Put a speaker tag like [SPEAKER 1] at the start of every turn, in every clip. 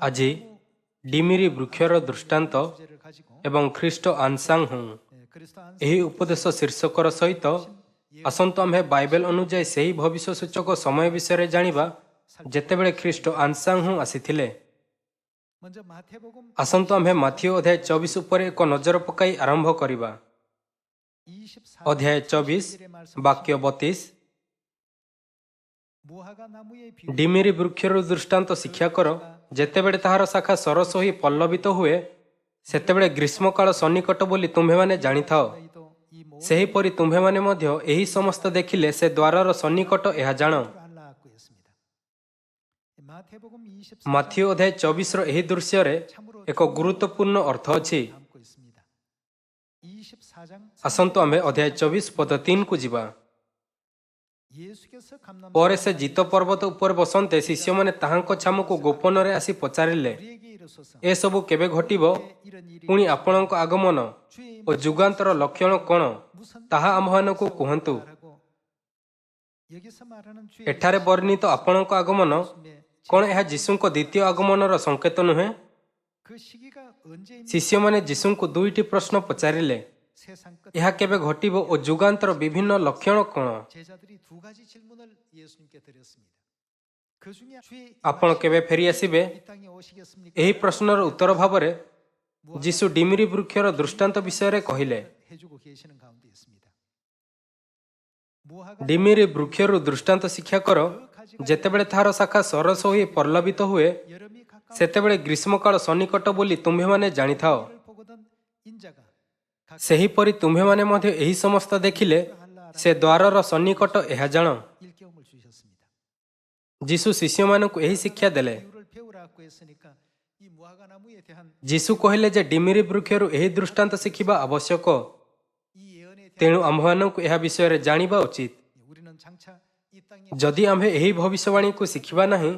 [SPEAKER 1] ଆଜି ଡିମିରି ବୃକ୍ଷର ଦୃଷ୍ଟାନ୍ତ ଏବଂ ଖ୍ରୀଷ୍ଟ ଆନସାଂ ହୁଁ ଏହି ଉପଦେଶ ଶୀର୍ଷକର ସହିତ ଆସନ୍ତୁ ଆମ୍ଭେ ବାଇବେଲ ଅନୁଯାୟୀ ସେହି ଭବିଷ୍ୟ ସୂଚକ ସମୟ ବିଷୟରେ ଜାଣିବା ଯେତେବେଳେ ଖ୍ରୀଷ୍ଟ ଆନସାଂ ହୁଁ ଆସିଥିଲେ। ଆସନ୍ତୁ ଆମ୍ଭେ ମାଥିଓ ଅଧ୍ୟାୟ 24 ଉପରେ ଏକ ନଜର ପକାଇ ଆରମ୍ଭ କରିବା। ଅଧ୍ୟାୟ 24 ବାକ୍ୟ 32। ଡିମିରି ବୃକ୍ଷର ଦୃଷ୍ଟାନ୍ତ ଶିକ୍ଷା କର, ଯେତେବେଳେ ତାହାର ଶାଖା ସରସ ହୋଇ ପଲ୍ଲବିତ ହୁଏ, ସେତେବେଳେ ଗ୍ରୀଷ୍ମକାଳ ସନ୍ନିକଟ ବୋଲି ତୁମ୍ଭେମାନେ ଜାଣିଥାଅ। ସେହିପରି ତୁମ୍ଭେମାନେ ମଧ୍ୟ ଏହି ସମସ୍ତ ଦେଖିଲେ ସେ ଦ୍ୱାରର ସନ୍ନିକଟ ଏହା ଜାଣ। ମାଥିଓ ଅଧ୍ୟାୟ 24ର ଏହି ଦୃଶ୍ୟରେ ଏକ ଗୁରୁତ୍ୱପୂର୍ଣ୍ଣ ଅର୍ଥ ଅଛି। ଆସନ୍ତୁ ଆମ୍ଭେ ଅଧ୍ୟାୟ 24 ପଦ 3କୁ ଯିବା। ପରେ ସେ ଜିତ ପର୍ବତ ଉପରେ ବସନ୍ତେ ଶିଷ୍ୟମାନେ ତାହାଙ୍କ ଛାମୁକୁ ଗୋପନରେ ଆସି ପଚାରିଲେ, ଏସବୁ କେବେ ଘଟିବ? ପୁଣି ଆପଣଙ୍କ ଆଗମନ ଓ ଯୁଗାନ୍ତର ଲକ୍ଷଣ କ'ଣ, ତାହା ଆମ୍ଭମାନଙ୍କୁ କୁହନ୍ତୁ। ଏଠାରେ ବର୍ଣ୍ଣିତ ଆପଣଙ୍କ ଆଗମନ କ'ଣ ଏହା ଯୀଶୁଙ୍କ ଦ୍ୱିତୀୟ ଆଗମନର ସଂକେତ ନୁହେଁ? ଶିଷ୍ୟମାନେ ଯୀଶୁଙ୍କୁ ଦୁଇଟି ପ୍ରଶ୍ନ ପଚାରିଲେ, ଏହା କେବେ ଘଟିବ ଓ ଯୁଗାନ୍ତର ବିଭିନ୍ନ ଲକ୍ଷଣ କ'ଣ? ଆପଣ କେବେ ଫେରିଆସିବେ? ଏହି ପ୍ରଶ୍ନର ଉତ୍ତର ଭାବରେ ଯୀଶୁ ଡିମିରି ବୃକ୍ଷର ଦୃଷ୍ଟାନ୍ତ ବିଷୟରେ କହିଲେ। ଡିମିରି ବୃକ୍ଷରୁ ଦୃଷ୍ଟାନ୍ତ ଶିକ୍ଷା କର, ଯେତେବେଳେ ତାହାର ଶାଖା ସରସ ହୋଇ ପଲ୍ଲବିତ ହୁଏ, ସେତେବେଳେ ଗ୍ରୀଷ୍ମକାଳ ସନ୍ନିକଟ ବୋଲି ତୁମ୍ଭେମାନେ ଜାଣିଥାଅ। ସେହିପରି ତୁମ୍ଭେମାନେ ମଧ୍ୟ ଏହି ସମସ୍ତ ଦେଖିଲେ ସେ ଦ୍ୱାରର ସନ୍ନିକଟ ଏହା ଜାଣ। ଯୀଶୁ ଶିଷ୍ୟମାନଙ୍କୁ ଏହି ଶିକ୍ଷା ଦେଲେ। ଯୀଶୁ କହିଲେ ଯେ ଡିମିରି ବୃକ୍ଷରୁ ଏହି ଦୃଷ୍ଟାନ୍ତ ଶିଖିବା ଆବଶ୍ୟକ। ତେଣୁ ଆମ୍ଭମାନଙ୍କୁ ଏହା ବିଷୟରେ ଜାଣିବା ଉଚିତ। ଯଦି ଆମ୍ଭେ ଏହି ଭବିଷ୍ୟବାଣୀକୁ ଶିଖିବା ନାହିଁ,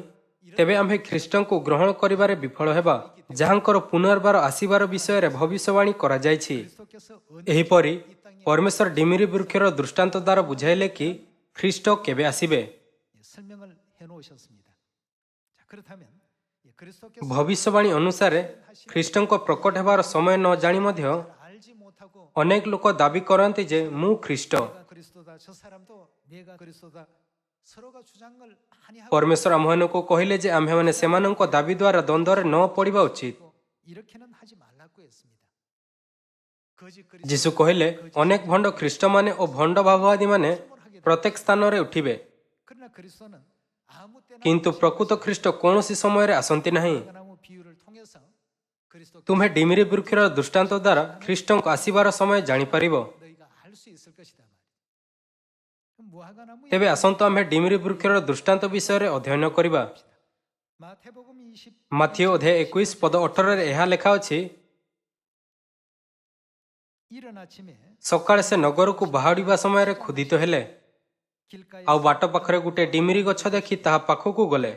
[SPEAKER 1] ତେବେ ଆମ୍ଭେ ଖ୍ରୀଷ୍ଟଙ୍କୁ ଗ୍ରହଣ କରିବାରେ ବିଫଳ ହେବା, ଯାହାଙ୍କର ପୁନର୍ବାର ଆସିବାର ବିଷୟରେ ଭବିଷ୍ୟବାଣୀ କରାଯାଇଛି। ଏହିପରି ପରମେଶ୍ୱର ଡିମିରି ବୃକ୍ଷର ଦୃଷ୍ଟାନ୍ତ ଦ୍ୱାରା ବୁଝାଇଲେ କି ଖ୍ରୀଷ୍ଟ କେବେ ଆସିବେ। ଭବିଷ୍ୟବାଣୀ ଅନୁସାରେ ଖ୍ରୀଷ୍ଟଙ୍କ ପ୍ରକଟ ହେବାର ସମୟ ନ ଜାଣି ମଧ୍ୟ ଅନେକ ଲୋକ ଦାବି କରନ୍ତି ଯେ ମୁଁ ଖ୍ରୀଷ୍ଟ। ପରମେଶ୍ୱର ଆମ୍ଭମାନଙ୍କୁ କହିଲେ ଯେ ଆମ୍ଭେମାନେ ସେମାନଙ୍କ ଦାବି ଦ୍ୱାରା ଦ୍ୱନ୍ଦ୍ୱରେ ନ ପଡ଼ିବା ଉଚିତ। ଯୀଶୁ କହିଲେ, ଅନେକ ଭଣ୍ଡ ଖ୍ରୀଷ୍ଟମାନେ ଓ ଭଣ୍ଡ ଭାବବାଦୀମାନେ ପ୍ରତ୍ୟେକ ସ୍ଥାନରେ ଉଠିବେ, କିନ୍ତୁ ପ୍ରକୃତ ଖ୍ରୀଷ୍ଟ କୌଣସି ସମୟରେ ଆସନ୍ତି ନାହିଁ। ତୁମ୍ଭେ ଡିମିରି ବୃକ୍ଷର ଦୃଷ୍ଟାନ୍ତ ଦ୍ୱାରା ଖ୍ରୀଷ୍ଟଙ୍କ ଆସିବାର ସମୟ ଜାଣିପାରିବ। ତେବେ ଆସନ୍ତୁ ଆମ୍ଭେ ଡିମିରି ବୃକ୍ଷର ଦୃଷ୍ଟାନ୍ତ ବିଷୟରେ ଅଧ୍ୟୟନ କରିବା। ମାଥିଓ ଅଧ୍ୟାୟ 21 ପଦ 18ରେ ଏହା ଲେଖା ଅଛି, ସକାଳେ ସେ ନଗରକୁ ବାହୁଡ଼ିବା ସମୟରେ ଖୁଦିତ ହେଲେ, ଆଉ ବାଟ ପାଖରେ ଗୋଟିଏ ଡିମିରି ଗଛ ଦେଖି ତାହା ପାଖକୁ ଗଲେ।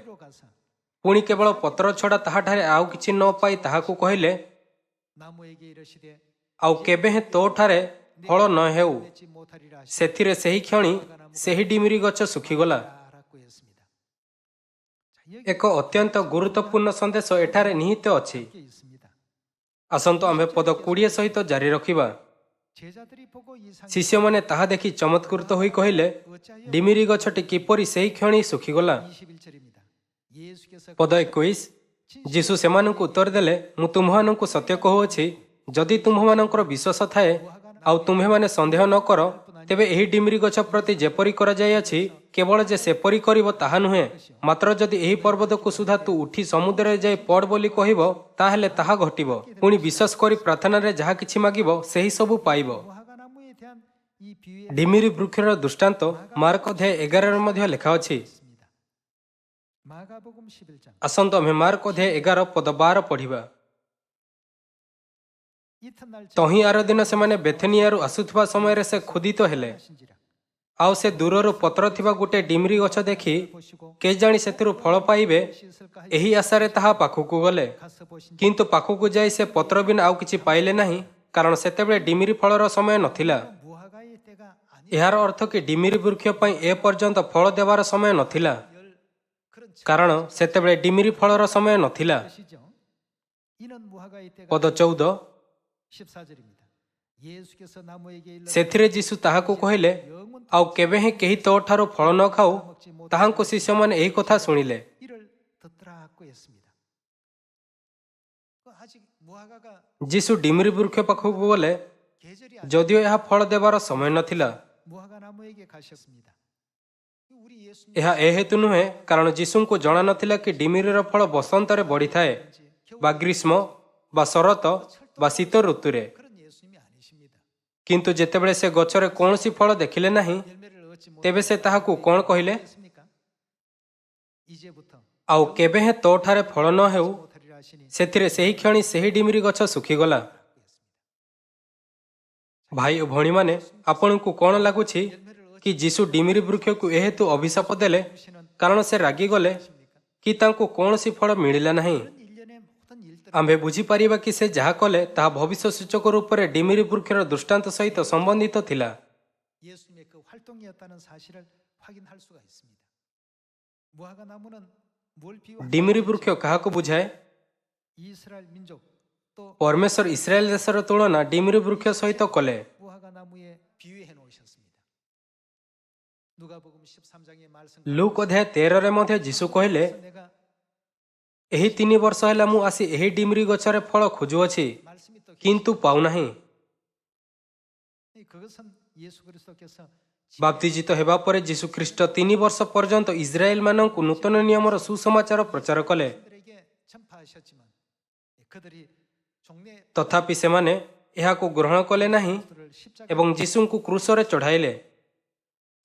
[SPEAKER 1] ପୁଣି କେବଳ ପତ୍ର ଛଡ଼ା ତାହାଠାରେ ଆଉ କିଛି ନ ପାଇ ତାହାକୁ କହିଲେ, ଆଉ କେବେ ହେଁ ତୋଠାରେ ଫଳ ନ ହେଉ। ସେଥିରେ ସେହି କ୍ଷଣି ସେହି ଡିମିରି ଗଛ ଶୁଖିଗଲା। ଏକ ଅତ୍ୟନ୍ତ ଗୁରୁତ୍ୱପୂର୍ଣ୍ଣ ସନ୍ଦେଶ ଏଠାରେ ନିହିତ ଅଛି। ଆସନ୍ତୁ ଆମ୍ଭେ ପଦ 20 ସହିତ ଜାରି ରଖିବା। ଶିଷ୍ୟମାନେ ତାହା ଦେଖି ଚମତ୍କୃତ ହୋଇ କହିଲେ, ଡିମିରି ଗଛଟି କିପରି ସେହି କ୍ଷଣି ଶୁଖିଗଲା? ପଦ 21। ଯୀଶୁ ସେମାନଙ୍କୁ ଉତ୍ତର ଦେଲେ, ମୁଁ ତୁମ୍ଭମାନଙ୍କୁ ସତ୍ୟ କହୁଅଛି, ଯଦି ତୁମ୍ଭମାନଙ୍କର ବିଶ୍ୱାସ ଥାଏ ଆଉ ତୁମ୍ଭେମାନେ ସନ୍ଦେହ ନ କର, ତେବେ ଏହି ଡିମିରି ଗଛ ପ୍ରତି ଯେପରି କରାଯାଇଅଛି, କେବଳ ଯେ ସେପରି କରିବ ତାହା ନୁହେଁ, ମାତ୍ର ଯଦି ଏହି ପର୍ବତକୁ ସୁଦ୍ଧା ତୁ ଉଠି ସମୁଦ୍ରରେ ଯାଇ ପଡ଼ ବୋଲି କହିବ, ତାହେଲେ ତାହା ଘଟିବ। ପୁଣି ବିଶ୍ୱାସ କରି ପ୍ରାର୍ଥନାରେ ଯାହା କିଛି ମାଗିବ, ସେହି ସବୁ ପାଇବ। ଡିମିରି ବୃକ୍ଷର ଦୃଷ୍ଟାନ୍ତ ମାର୍କ ଅଧ୍ୟାୟ 11ରେ ମଧ୍ୟ ଲେଖା ଅଛି। ଆସନ୍ତୁ ଆମେ ମାର୍କ ଅଧ୍ୟାୟ 11 ପଦ 12 ପଢ଼ିବା। ତହିଁ ଆର ଦିନ ସେମାନେ ବେଥନିଆରୁ ଆସୁଥିବା ସମୟରେ ସେ ଖୁଦିତ ହେଲେ, ଆଉ ସେ ଦୂରରୁ ପତ୍ର ଥିବା ଗୋଟିଏ ଡିମିରି ଗଛ ଦେଖି କେଜାଣି ସେଥିରୁ ଫଳ ପାଇବେ, ଏହି ଆଶାରେ ତାହା ପାଖକୁ ଗଲେ। କିନ୍ତୁ ପାଖକୁ ଯାଇ ସେ ପତ୍ର ବିନା ଆଉ କିଛି ପାଇଲେ ନାହିଁ, କାରଣ ସେତେବେଳେ ଡିମିରି ଫଳର ସମୟ ନଥିଲା। ଏହାର ଅର୍ଥ କି ଡିମିରି ବୃକ୍ଷ ପାଇଁ ଏ ପର୍ଯ୍ୟନ୍ତ ଫଳ ଦେବାର ସମୟ ନଥିଲା। କାରଣ ସେତେବେଳେ ଡିମିରି ଫଳର ସମୟ ନଥିଲା।
[SPEAKER 2] 것이죠. 이는 무화과의 때가
[SPEAKER 1] ପଦ 14
[SPEAKER 2] 14절입니다. 예수께서 나무에게 일러
[SPEAKER 1] ସେଥିରେ ଯୀଶୁ ତାହାକୁ କହିଲେ, ଆଉ କେବେ ହିଁ କେହି ତୋଠାରୁ ଫଳ ନ ଖାଉ। ତାହାଙ୍କ ଶିଷ୍ୟମାନେ ଏହି କଥା ଶୁଣିଲେ।
[SPEAKER 2] 이를 듣더라고 했습니다. 아직 무화과가
[SPEAKER 1] ଯୀଶୁ ଡିମିରି ବୃକ୍ଷ ପାଖକୁ ଗଲେ,
[SPEAKER 2] 계절이
[SPEAKER 1] ଯଦିଓ ଏହା ଫଳ ଦେବାର ସମୟ ନଥିଲା।
[SPEAKER 2] 무화과 나무에게 가셨습니다. 우리 예수님
[SPEAKER 1] ଏହା ଏ ହେତୁ ନୁହେଁ କାରଣ ଯୀଶୁଙ୍କୁ ଜଣା ନଥିଲା କି ଡିମିରିର ଫଳ ବସନ୍ତରେ ବଢ଼ିଥାଏ ବା ଗ୍ରୀଷ୍ମ ବା ଶରତ ବା ଶୀତ ଋତୁରେ।
[SPEAKER 2] 그런 예수님이 아니십니다.
[SPEAKER 1] କିନ୍ତୁ ଯେତେବେଳେ ସେ ଗଛରେ କୌଣସି ଫଳ ଦେଖିଲେ ନାହିଁ,
[SPEAKER 2] 열매를 얻지
[SPEAKER 1] ତେବେ ସେ ତାହାକୁ କ'ଣ କହିଲେ?
[SPEAKER 2] 못했습니까? 이제부터
[SPEAKER 1] ଆଉ କେବେ ହେଁ ତୋଠାରେ ଫଳ ନ ହେଉ।
[SPEAKER 2] 못하리라 하시니
[SPEAKER 1] ସେଥିରେ ସେହି କ୍ଷଣି ସେହି ଡିମିରି ଗଛ ଶୁଖିଗଲା। ଭାଇ ଓ ଭଉଣୀମାନେ, ଆପଣଙ୍କୁ କ'ଣ ଲାଗୁଛି କି ଯୀଶୁ ଡିମିରି ବୃକ୍ଷକୁ ଏହେତୁ ଅଭିଶାପ ଦେଲେ କାରଣ ସେ ରାଗିଗଲେ କି ତାଙ୍କୁ କୌଣସି ଫଳ ମିଳିଲା ନାହିଁ?
[SPEAKER 2] 일련의 모든 일들
[SPEAKER 1] ଆମ୍ଭେ ବୁଝିପାରିବା କି ସେ ଯାହା କଲେ ତାହା ଭବିଷ୍ୟ ସୂଚକ ରୂପରେ ଡିମିରି ବୃକ୍ଷର ଦୃଷ୍ଟାନ୍ତ ସହିତ ସମ୍ବନ୍ଧିତ ଥିଲା।
[SPEAKER 2] 예수님의 그 활동이었다는 사실을 확인할 수가 있습니다. 무화과 나무는 뭘 비유하는
[SPEAKER 1] ଡିମିରି ବୃକ୍ଷ କାହାକୁ ବୁଝାଏ?
[SPEAKER 2] 이스라엘 민족 또
[SPEAKER 1] ପରମେଶ୍ୱର ଇସ୍ରାଏଲ ଦେଶର ତୁଳନା ଡିମିରି ବୃକ୍ଷ ସହିତ କଲେ।
[SPEAKER 2] 무화과 나무에 비유해 놓으셨습니다. 누가복음 13장의 말씀
[SPEAKER 1] ଲୁକ୍ ଅଧ୍ୟାୟ 13ରେ ମଧ୍ୟ ଯୀଶୁ କହିଲେ,
[SPEAKER 2] 내가
[SPEAKER 1] ଏହି 3 ବର୍ଷ ହେଲା ମୁଁ ଆସି ଏହି ଡିମିରି ଗଛରେ ଫଳ ଖୋଜୁଅଛି,
[SPEAKER 2] 말씀이 또
[SPEAKER 1] କିନ୍ତୁ ପାଉନାହିଁ।
[SPEAKER 2] 그것은 예수 그리스도께서
[SPEAKER 1] ବାପ୍ତିଜିତ ହେବା ପରେ ଯୀଶୁ ଖ୍ରୀଷ୍ଟ 3 ବର୍ଷ ପର୍ଯ୍ୟନ୍ତ ଇସ୍ରାଏଲମାନଙ୍କୁ ନୂତନ ନିୟମର ସୁସମାଚାର ପ୍ରଚାର କଲେ।
[SPEAKER 2] 그들에게 전파하셨지만 그들이 종래
[SPEAKER 1] ତଥାପି ସେମାନେ ଏହାକୁ ଗ୍ରହଣ କଲେ ନାହିଁ
[SPEAKER 2] 그들을 십자가
[SPEAKER 1] ଏବଂ ଯୀଶୁଙ୍କୁ କ୍ରୁଶରେ ଚଢ଼ାଇଲେ।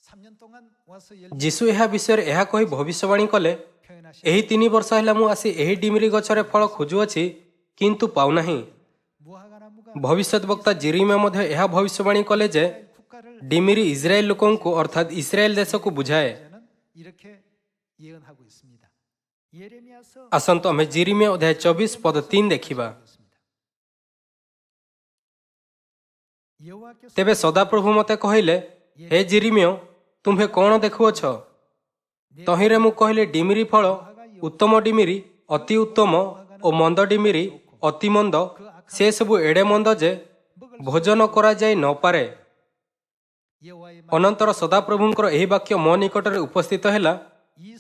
[SPEAKER 2] 3년 동안 와서
[SPEAKER 1] ଯୀଶୁ ଏହା ବିଷୟରେ ଏହା କହି ଭବିଷ୍ୟବାଣୀ କଲେ,
[SPEAKER 2] 표현하신
[SPEAKER 1] ଏହି 3 ବର୍ଷ ହେଲା ମୁଁ ଆସି ଏହି ଡିମିରି ଗଛରେ ଫଳ ଖୋଜୁଅଛି, କିନ୍ତୁ ପାଉନାହିଁ।
[SPEAKER 2] 무화과 나무가
[SPEAKER 1] ଭବିଷ୍ୟତ ବକ୍ତା ଜିରିମିୟା ମଧ୍ୟ ଏହା ଭବିଷ୍ୟବାଣୀ କଲେ ଯେ
[SPEAKER 2] 국가를
[SPEAKER 1] ଡିମିରି ଇସ୍ରାଏଲ ଲୋକଙ୍କୁ ଅର୍ଥାତ୍ ଇସ୍ରାଏଲ ଦେଶକୁ ବୁଝାଏ।
[SPEAKER 2] 저는 이렇게 예언하고 있습니다. 예레미야서
[SPEAKER 1] ଆସନ୍ତୁ ଆମେ ଜିରିମିୟା ଅଧ୍ୟାୟ 24 ପଦ 3 ଦେଖିବା।
[SPEAKER 2] 여호와께서
[SPEAKER 1] ତେବେ ସଦାପ୍ରଭୁ ମୋତେ କହିଲେ, ହେ ଜିରିମିୟ, ତୁମ୍ଭେ କ'ଣ ଦେଖୁଅଛ? ତହିଁରେ ମୁଁ କହିଲି, ଡିମିରି ଫଳ, ଉତ୍ତମ ଡିମିରି, ଅତି ଉତ୍ତମ ଓ ମନ୍ଦ ଡିମିରି, ଅତି ମନ୍ଦ, ସେ ସବୁ ଏଡ଼େ ମନ୍ଦ ଯେ ଭୋଜନ କରାଯାଇ ନପାରେ।
[SPEAKER 2] 여호와의
[SPEAKER 1] ଅନନ୍ତର ସଦାପ୍ରଭୁଙ୍କର ଏହି ବାକ୍ୟ ମୋ ନିକଟରେ ଉପସ୍ଥିତ ହେଲା,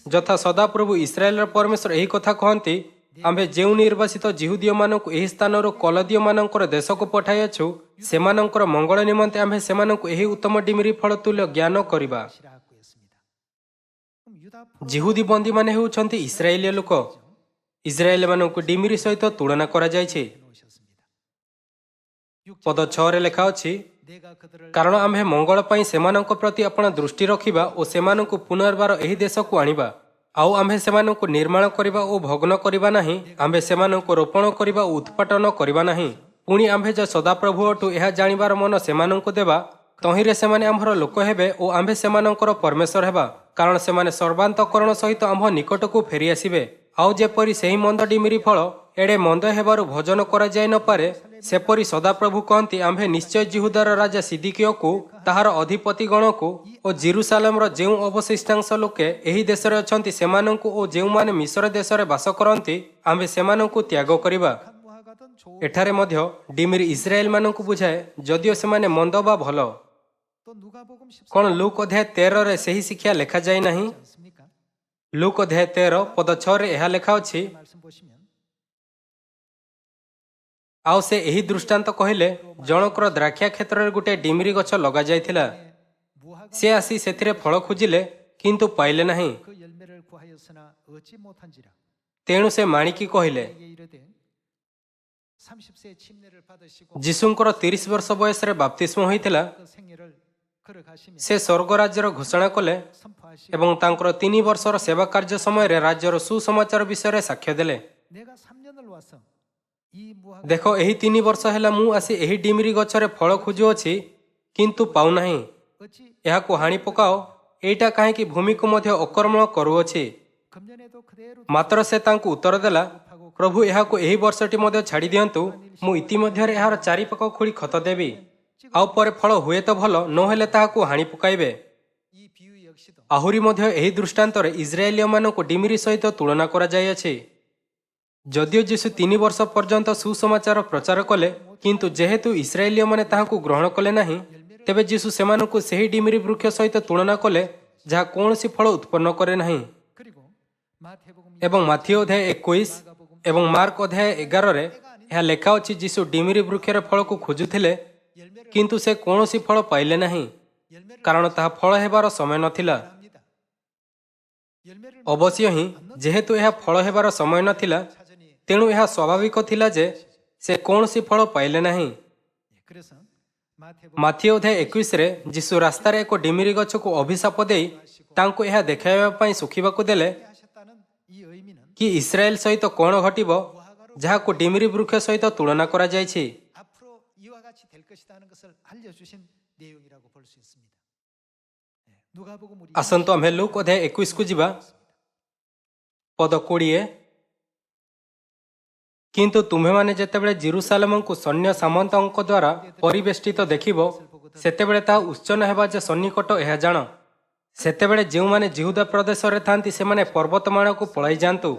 [SPEAKER 1] ଯଥା ସଦାପ୍ରଭୁ ଇସ୍ରାଏଲର ପରମେଶ୍ୱର ଏହି କଥା କହନ୍ତି, ଆମ୍ଭେ ଯେଉଁ ନିର୍ବାସିତ ଜିହୁଦୀୟମାନଙ୍କୁ ଏହି ସ୍ଥାନରୁ କଲଦୀୟମାନଙ୍କର ଦେଶକୁ ପଠାଇଅଛୁ, ସେମାନଙ୍କର ମଙ୍ଗଳ ନିମନ୍ତେ ଆମ୍ଭେ ସେମାନଙ୍କୁ ଏହି ଉତ୍ତମ ଡିମିରି ଫଳ ତୁଲ୍ୟ ଜ୍ଞାନ କରିବା।
[SPEAKER 2] 시라고 했습니다. 그럼 유다
[SPEAKER 1] ଜିହୁଦୀ ବନ୍ଦୀମାନେ ହେଉଛନ୍ତି ଇସ୍ରାଏଲୀୟ ଲୋକ। ଇସ୍ରାଏଲମାନଙ୍କୁ ଡିମିରି ସହିତ ତୁଳନା କରାଯାଇଛି।
[SPEAKER 2] 놓으셨습니다.
[SPEAKER 1] ପଦ 6ରେ ଲେଖା ଅଛି,
[SPEAKER 2] 내가 그들을
[SPEAKER 1] କାରଣ ଆମ୍ଭେ ମଙ୍ଗଳ ପାଇଁ ସେମାନଙ୍କ ପ୍ରତି ଆପଣା ଦୃଷ୍ଟି ରଖିବା ଓ ସେମାନଙ୍କୁ ପୁନର୍ବାର ଏହି ଦେଶକୁ ଆଣିବା। ଆଉ ଆମ୍ଭେ ସେମାନଙ୍କୁ ନିର୍ମାଣ କରିବା ଓ ଭଗ୍ନ କରିବା ନାହିଁ। ଆମ୍ଭେ ସେମାନଙ୍କୁ ରୋପଣ କରିବା ଓ ଉତ୍ପାଟନ କରିବା ନାହିଁ। ପୁଣି ଆମ୍ଭେ ଯେ ସଦାପ୍ରଭୁଠୁ ଏହା ଜାଣିବାର ମନ ସେମାନଙ୍କୁ ଦେବା, ତହିଁରେ ସେମାନେ ଆମ୍ଭର ଲୋକ ହେବେ ଓ ଆମ୍ଭେ ସେମାନଙ୍କର ପରମେଶ୍ୱର ହେବା। କାରଣ ସେମାନେ ସର୍ବାନ୍ତକରଣ ସହିତ ଆମ୍ଭ ନିକଟକୁ ଫେରିଆସିବେ। ଆଉ ଯେପରି ସେହି ମନ୍ଦ ଡିମିରି ଫଳ ଏଡ଼େ ମନ୍ଦ ହେବାରୁ ଭୋଜନ କରାଯାଇ ନପାରେ, ସେପରି ସଦାପ୍ରଭୁ କହନ୍ତି, ଆମ୍ଭେ ନିଶ୍ଚୟ ଜିହୁଦାର ରାଜା ସିଦିକିୟକୁ, ତାହାର ଅଧିପତିଗଣକୁ ଓ ଜେରୁସାଲେମର ଯେଉଁ ଅବଶିଷ୍ଟାଂଶ ଲୋକେ ଏହି ଦେଶରେ ଅଛନ୍ତି ସେମାନଙ୍କୁ ଓ ଯେଉଁମାନେ ମିଶ୍ର ଦେଶରେ ବାସ କରନ୍ତି, ଆମ୍ଭେ ସେମାନଙ୍କୁ ତ୍ୟାଗ କରିବା।
[SPEAKER 2] 한 무화과든 좋은
[SPEAKER 1] ଏଠାରେ ମଧ୍ୟ ଡିମିରି ଇସ୍ରାଏଲମାନଙ୍କୁ ବୁଝାଏ, ଯଦିଓ ସେମାନେ ମନ୍ଦ ବା ଭଲ।
[SPEAKER 2] 또 누가복음 14장
[SPEAKER 1] କ'ଣ ଲୁକ୍ ଅଧ୍ୟାୟ 13ରେ ସେହି ଶିକ୍ଷା ଲେଖାଯାଇ ନାହିଁ?
[SPEAKER 2] 않습니까?
[SPEAKER 1] ଲୁକ୍ ଅଧ୍ୟାୟ 13 ପଦ 6ରେ ଏହା ଲେଖା ଅଛି,
[SPEAKER 2] 말씀 보시면
[SPEAKER 1] ଆଉ ସେ ଏହି ଦୃଷ୍ଟାନ୍ତ କହିଲେ, ଜଣଙ୍କର ଦ୍ରାକ୍ଷା କ୍ଷେତ୍ରରେ ଗୋଟିଏ ଡିମିରି ଗଛ ଲଗାଯାଇଥିଲା।
[SPEAKER 2] 무화과
[SPEAKER 1] ସେ ଆସି ସେଥିରେ ଫଳ ଖୋଜିଲେ, କିନ୍ତୁ ପାଇଲେ ନାହିଁ।
[SPEAKER 2] 그 열매를 구하였으나 얻지 못한지라.
[SPEAKER 1] ତେଣୁ ସେ ମାଣିକି କହିଲେ।
[SPEAKER 2] 그에게 이르되 30세 침례를 받으시고
[SPEAKER 1] ଯୀଶୁଙ୍କର 30 ବର୍ଷ ବୟସରେ ବାପ୍ତିସ୍ମ ହୋଇଥିଲା।
[SPEAKER 2] 그 생애를 걸어가시며
[SPEAKER 1] ସେ ସ୍ୱର୍ଗ ରାଜ୍ୟର ଘୋଷଣା କଲେ
[SPEAKER 2] 선포하시고
[SPEAKER 1] ଏବଂ ତାଙ୍କର 3 ବର୍ଷର ସେବା କାର୍ଯ୍ୟ ସମୟରେ ରାଜ୍ୟର ସୁସମାଚାର ବିଷୟରେ ସାକ୍ଷ୍ୟ ଦେଲେ।
[SPEAKER 2] 내가 3년을 와서 이 무화과
[SPEAKER 1] ଦେଖ, ଏହି 3 ବର୍ଷ ହେଲା ମୁଁ ଆସି ଏହି ଡିମିରି ଗଛରେ ଫଳ ଖୋଜୁଅଛି, କିନ୍ତୁ ପାଉନାହିଁ।
[SPEAKER 2] 어찌
[SPEAKER 1] ଏହାକୁ ହାଣି ପକାଅ, ଏଇଟା କାହିଁକି ଭୂମିକୁ ମଧ୍ୟ ଅକର୍ମଣ କରୁଅଛି?
[SPEAKER 2] 금년에도 그대로
[SPEAKER 1] ମାତ୍ର ସେ ତାଙ୍କୁ ଉତ୍ତର ଦେଲା, ପ୍ରଭୁ ଏହାକୁ ଏହି ବର୍ଷଟି ମଧ୍ୟ ଛାଡ଼ି ଦିଅନ୍ତୁ। ମୁଁ ଇତିମଧ୍ୟରେ ଏହାର ଚାରିପାଖ ଖୋଳି ଖତ ଦେବି। ଆଉ ପରେ ଫଳ ହୁଏ ତ ଭଲ, ନହେଲେ ତାହାକୁ ହାଣି ପକାଇବେ।
[SPEAKER 2] 이 비유 역시 역시도
[SPEAKER 1] ଆହୁରି ମଧ୍ୟ ଏହି ଦୃଷ୍ଟାନ୍ତରେ ଇସ୍ରାଏଲୀୟମାନଙ୍କୁ ଡିମିରି ସହିତ ତୁଳନା କରାଯାଇଅଛି। ଯଦିଓ ଯୀଶୁ 3 ବର୍ଷ ପର୍ଯ୍ୟନ୍ତ ସୁସମାଚାର ପ୍ରଚାର କଲେ, କିନ୍ତୁ ଯେହେତୁ ଇସ୍ରାଏଲୀୟମାନେ ତାହାକୁ ଗ୍ରହଣ କଲେ ନାହିଁ, ତେବେ ଯୀଶୁ ସେମାନଙ୍କୁ ସେହି ଡିମିରି ବୃକ୍ଷ ସହିତ ତୁଳନା କଲେ ଯାହା କୌଣସି ଫଳ ଉତ୍ପନ୍ନ କରେ ନାହିଁ।
[SPEAKER 2] 그리고 마태복음
[SPEAKER 1] ଏବଂ ମାଥିଓ ଅଧ୍ୟାୟ 21 ଏବଂ ମାର୍କ ଅଧ୍ୟାୟ 11ରେ ଏହା ଲେଖା ଅଛି, ଯୀଶୁ ଡିମିରି ବୃକ୍ଷର ଫଳକୁ ଖୋଜୁଥିଲେ,
[SPEAKER 2] 열매를
[SPEAKER 1] କିନ୍ତୁ ସେ କୌଣସି ଫଳ ପାଇଲେ ନାହିଁ,
[SPEAKER 2] 열매를
[SPEAKER 1] କାରଣ ତାହା ଫଳ ହେବାର ସମୟ ନଥିଲା।
[SPEAKER 2] 합니다. 열매를
[SPEAKER 1] ଅବଶ୍ୟ ହିଁ ଯେହେତୁ ଏହା ଫଳ ହେବାର ସମୟ ନଥିଲା,
[SPEAKER 2] 찾으니
[SPEAKER 1] ତେଣୁ ଏହା ସ୍ୱାଭାବିକ ଥିଲା ଯେ ସେ କୌଣସି ଫଳ ପାଇଲେ ନାହିଁ।
[SPEAKER 2] 그래서 마태복음
[SPEAKER 1] ମାଥିଓ ଅଧ୍ୟାୟ 21ରେ ଯୀଶୁ ରାସ୍ତାରେ ଏକ ଡିମିରି ଗଛକୁ ଅଭିଶାପ ଦେଇ ତାଙ୍କୁ ଏହା ଦେଖାଇବା ପାଇଁ ଶୁଖିବାକୁ ଦେଲେ
[SPEAKER 2] 하셨다는 이 의미는
[SPEAKER 1] କି ଇସ୍ରାଏଲ ସହିତ କ'ଣ ଘଟିବ ଯାହାକୁ ଡିମିରି ବୃକ୍ଷ ସହିତ ତୁଳନା କରାଯାଇଛି।
[SPEAKER 2] 앞으로 이와 같이 될 것이라는 것을 알려주신 내용이라고 볼 수 있습니다. 누가복음 우리
[SPEAKER 1] ଆସନ୍ତୁ ଆମେ ଲୁକ୍ ଅଧ୍ୟାୟ 21କୁ ଯିବା। ପଦ 20। କିନ୍ତୁ ତୁମେମାନେ ଯେତେବେଳେ ଜେରୁସାଲେମକୁ ସୈନ୍ୟ ସାମନ୍ତଙ୍କ ଦ୍ୱାରା ପରିବେଷ୍ଟିତ ଦେଖିବ, ସେତେବେଳେ ତାହା ଉଚ୍ଚନ ହେବା ଯେ ସନ୍ନିକଟ ଏହା ଜାଣ। ସେତେବେଳେ ଯେଉଁମାନେ ଜିହୁଦା ପ୍ରଦେଶରେ ଥାନ୍ତି ସେମାନେ ପର୍ବତମାଳାକୁ ପଳାଇ ଯାଆନ୍ତୁ,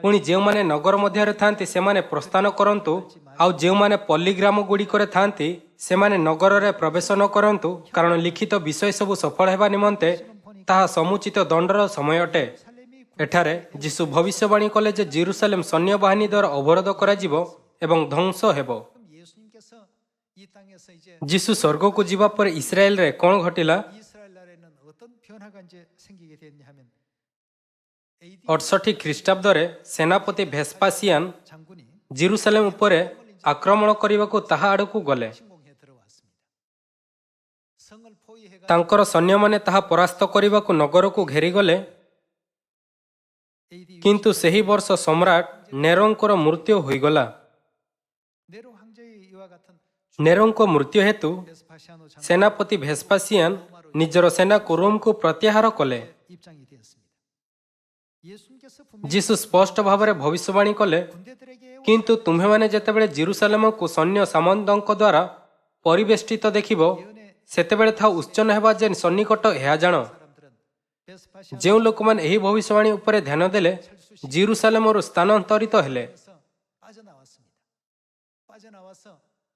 [SPEAKER 1] ପୁଣି ଯେଉଁମାନେ ନଗର ମଧ୍ୟରେ ଥାନ୍ତି ସେମାନେ ପ୍ରସ୍ଥାନ କରନ୍ତୁ, ଆଉ ଯେଉଁମାନେ ପଲ୍ଲୀ ଗ୍ରାମ ଗୁଡ଼ିକରେ ଥାନ୍ତି ସେମାନେ ନଗରରେ ପ୍ରବେଶ ନ କରନ୍ତୁ, କାରଣ ଲିଖିତ ବିଷୟ ସବୁ ସଫଳ ହେବା ନିମନ୍ତେ ତାହା ସମୁଚିତ ଦଣ୍ଡର ସମୟ ଅଟେ। ଏଠାରେ ଯୀଶୁ ଭବିଷ୍ୟବାଣୀ କଲେ ଯେ ଜେରୁସାଲେମ ସୈନ୍ୟବାହିନୀ ଦ୍ୱାରା ଅବରୋଧ କରାଯିବ ଏବଂ ଧ୍ୱଂସ ହେବ।
[SPEAKER 2] 그럼 예수님께서 이 땅에서 이제
[SPEAKER 1] ଯୀଶୁ ସ୍ୱର୍ଗକୁ ଯିବା ପରେ ଇସ୍ରାଏଲରେ କ'ଣ ଘଟିଲା?
[SPEAKER 2] 이스라엘 나라에는 어떤 변화가 이제 생기게 됐냐 하면 AD
[SPEAKER 1] 68 ଖ୍ରୀଷ୍ଟାବ୍ଦରେ ସେନାପତି ଭେସ୍ପାସିଆନ
[SPEAKER 2] 장군이
[SPEAKER 1] ଜେରୁସାଲେମ ଉପରେ ଆକ୍ରମଣ କରିବାକୁ ତାହା ଆଡ଼କୁ ଗଲେ।
[SPEAKER 2] 침공해 들어왔습니다. 성을 포위해가
[SPEAKER 1] ତାଙ୍କର ସୈନ୍ୟମାନେ ତାହା ପରାସ୍ତ କରିବାକୁ ନଗରକୁ ଘେରିଗଲେ,
[SPEAKER 2] AD
[SPEAKER 1] କିନ୍ତୁ ସେହି ବର୍ଷ ସମ୍ରାଟ ନେରୋଙ୍କର ମୃତ୍ୟୁ ହୋଇଗଲା।
[SPEAKER 2] 네로 황제의 이와 같은
[SPEAKER 1] ନେରୋଙ୍କ ମୃତ୍ୟୁ ହେତୁ
[SPEAKER 2] 베스파시아노 장군의
[SPEAKER 1] ସେନାପତି ଭେସ୍ପାସିଆନ ନିଜର ସେନାକୁ ରୋମକୁ ପ୍ରତ୍ୟାହାର କଲେ।
[SPEAKER 2] 입장이 되었습니다. 예수님께서 분명히
[SPEAKER 1] ଯୀଶୁ ସ୍ପଷ୍ଟ ଭାବରେ ଭବିଷ୍ୟବାଣୀ କଲେ,
[SPEAKER 2] 군대들에게
[SPEAKER 1] କିନ୍ତୁ ତୁମ୍ଭେମାନେ ଯେତେବେଳେ ଜେରୁସାଲେମକୁ ସୈନ୍ୟ ସାମନ୍ତଙ୍କ ଦ୍ୱାରା ପରିବେଷ୍ଟିତ ଦେଖିବ, ସେତେବେଳେ ତାହା ଉଚ୍ଚନ ହେବା ଯେ ସନ୍ନିକଟ ଏହା ଜାଣ।
[SPEAKER 2] 사람들은 베스파시아노
[SPEAKER 1] ଯେଉଁ ଲୋକମାନେ ଏହି ଭବିଷ୍ୟବାଣୀ ଉପରେ ଧ୍ୟାନ ଦେଲେ, ଜେରୁସାଲେମରୁ ସ୍ଥାନାନ୍ତରିତ ହେଲେ।
[SPEAKER 2] 빠져나왔습니다. 빠져나와서